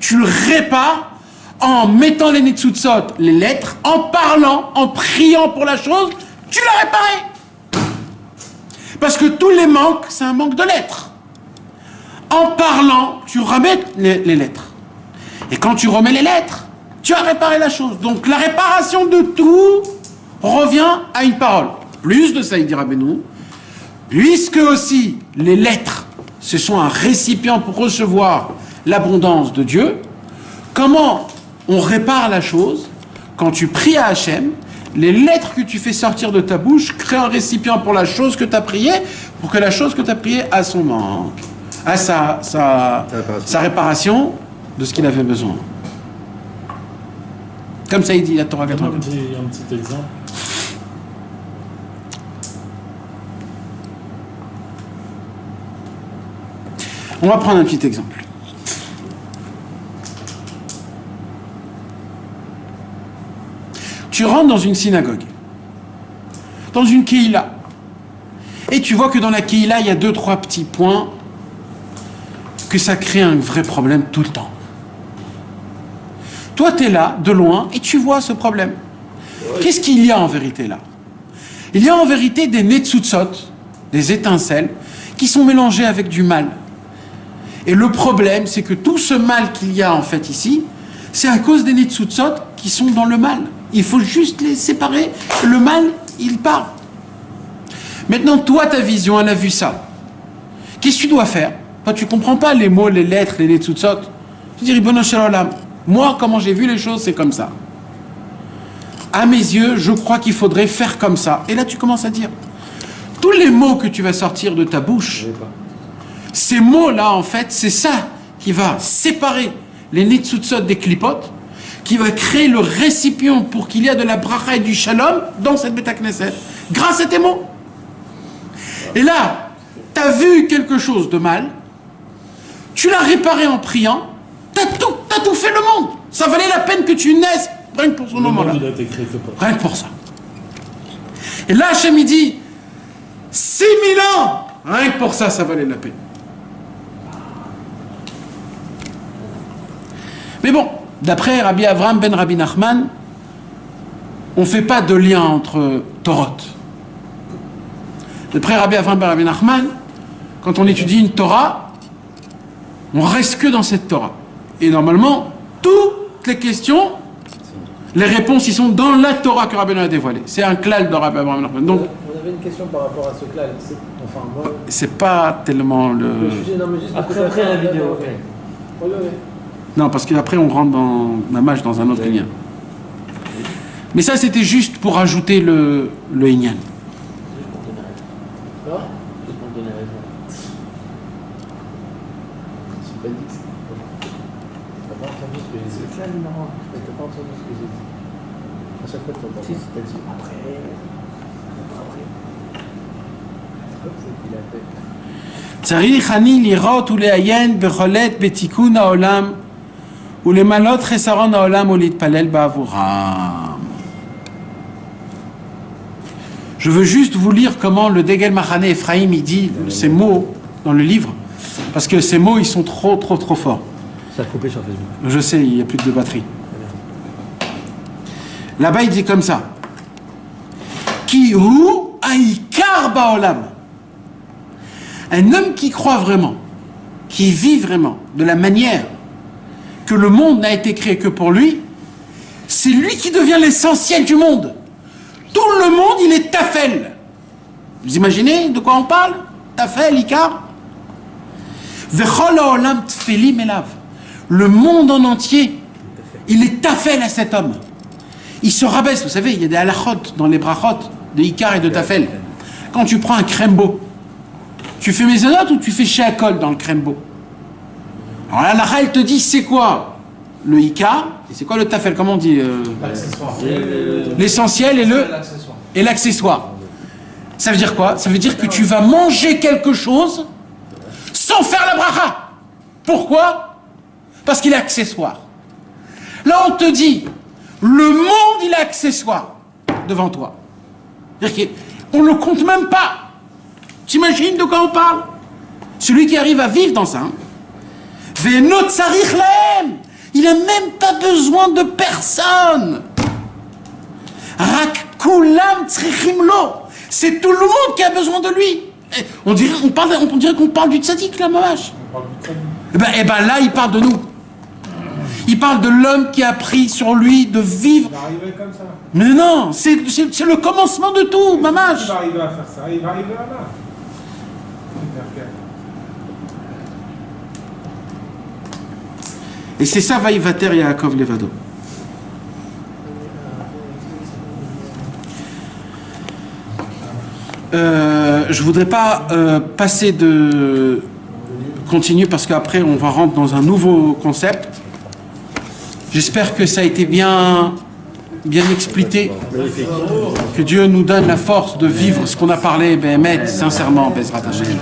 tu le répares en mettant les netsutsot, les lettres, en parlant, en priant pour la chose, tu l'as réparé. Parce que tous les manques, c'est un manque de lettres. En parlant, tu remets les lettres. Et quand tu remets les lettres, tu as réparé la chose. Donc la réparation de tout revient à une parole. Plus de ça, il dira Rabbeinu, puisque aussi les lettres, ce sont un récipient pour recevoir l'abondance de Dieu, comment on répare la chose? Quand tu pries à Hachem, les lettres que tu fais sortir de ta bouche créent un récipient pour la chose que tu as priée, pour que la chose que tu as priée a son manque, a sa réparation de ce qu'il avait besoin. Comme ça, il dit la Torah 84. Un petit exemple. On va prendre un petit exemple. Tu rentres dans une synagogue, dans une keïla, et tu vois que dans la keïla, il y a 2-3 petits points que ça crée un vrai problème tout le temps. Toi, tu es là, de loin, et tu vois ce problème. Qu'est-ce qu'il y a en vérité là? Il y a en vérité des netsutsot, des étincelles, qui sont mélangées avec du mal. Et le problème, c'est que tout ce mal qu'il y a en fait ici, c'est à cause des netsutsot qui sont dans le mal. Il faut juste les séparer. Le mal, il part. Maintenant, toi, ta vision, elle a vu ça. Qu'est-ce que tu dois faire? Toi, tu ne comprends pas les mots, les lettres, les netsutsot. Tu dis, Ribono shel olam, moi, comment j'ai vu les choses, c'est comme ça. À mes yeux, je crois qu'il faudrait faire comme ça. Et là, tu commences à dire, tous les mots que tu vas sortir de ta bouche, ces mots-là, en fait, c'est ça qui va séparer les netsutsot des klipotes, qui va créer le récipient pour qu'il y ait de la bracha et du shalom dans cette Beth Knesset, grâce à tes mots. Et là, tu as vu quelque chose de mal, tu l'as réparé en priant, t'as tout fait le monde. Ça valait la peine que tu naisses, rien que pour ce moment-là. Rien que pour ça. Et là, Hachem, il dit, 6000 ans, rien que pour ça, ça valait la peine. Mais bon, d'après Rabbi Avraham ben Rabbi Nachman, on ne fait pas de lien entre Torot. D'après Rabbi Avraham ben Rabbi Nachman, quand on étudie une Torah, on reste que dans cette Torah. Et normalement, toutes les questions, les réponses, ils sont dans la Torah que Rabbi a dévoilée. C'est un klal de Rabbi Avraham ben Nachman. Donc, on avait une question par rapport à ce klal. Enfin, moi, c'est pas tellement le sujet, non, mais juste Après la vidéo. Oui. Non, parce qu'après on rentre dans Mamash dans un autre lien. Mais ça, c'était juste pour ajouter le Inyan. Non, Juste pour donner raison. j'ai pas dit que c'était. T'as pas entendu ce que j'ai dit. C'est klal numéro 1. T'as pas entendu ce que j'ai dit. À chaque fois, t'as dit après. C'est comme ça qu'il a fait. צריך אני לראות ולעיין בחולת בתיקון העולם ולמלות חסרון העולם ולהתפלל בעבורם. Je veux juste vous lire comment le Degel Machane Ephraim il dit ces mots dans le livre, parce que ces mots ils sont trop forts. Ça a coupé sur Facebook. Je sais, il n'y a plus de batterie. Là-bas il dit comme ça. Ki hu aikar baolam. Un homme qui croit vraiment, qui vit vraiment de la manière que le monde n'a été créé que pour lui, c'est lui qui devient l'essentiel du monde. Tout le monde, il est Tafel. Vous imaginez de quoi on parle? Tafel, Ikar. Vechol haolam tfelim elav. Le monde en entier, il est Tafel à cet homme. Il se rabaisse. Vous savez, il y a des halachot dans les brachot de Ikar et de Tafel. Quand tu prends un crembo, tu fais Mézonot ou tu fais Sheakol dans le crembo? Alors là, la elle te dit c'est quoi le Ikar et c'est quoi le Tafel? Comment on dit L'accessoire. l'essentiel et l'accessoire. Ça veut dire quoi? Ça veut dire que tu vas manger quelque chose sans faire la bracha. Pourquoi? Parce qu'il est accessoire. Là, on te dit, le monde, il est accessoire devant toi. C'est-à-dire qu'on ne le compte même pas. T'imagines de quoi on parle? Celui qui arrive à vivre dans ça. Ve'enot tzarich lahem. Il n'a même pas besoin de personne. Rak kulam tzrichim lo. C'est tout le monde qui a besoin de lui. On dirait qu'on parle du tzaddik, là, mamash. Eh ben là, il parle de nous. Il parle de l'homme qui a pris sur lui de vivre. Il va arriver comme ça. Mais non, c'est le commencement de tout, mamash. Il va arriver à faire ça, il va arriver là-bas. Et c'est ça, Vaïvater Yaakov Levado. Je voudrais pas passer de continuer parce qu'après on va rentrer dans un nouveau concept. J'espère que ça a été bien expliqué. Que Dieu nous donne la force de vivre ce qu'on a parlé, sincèrement, Bezrat Hashem.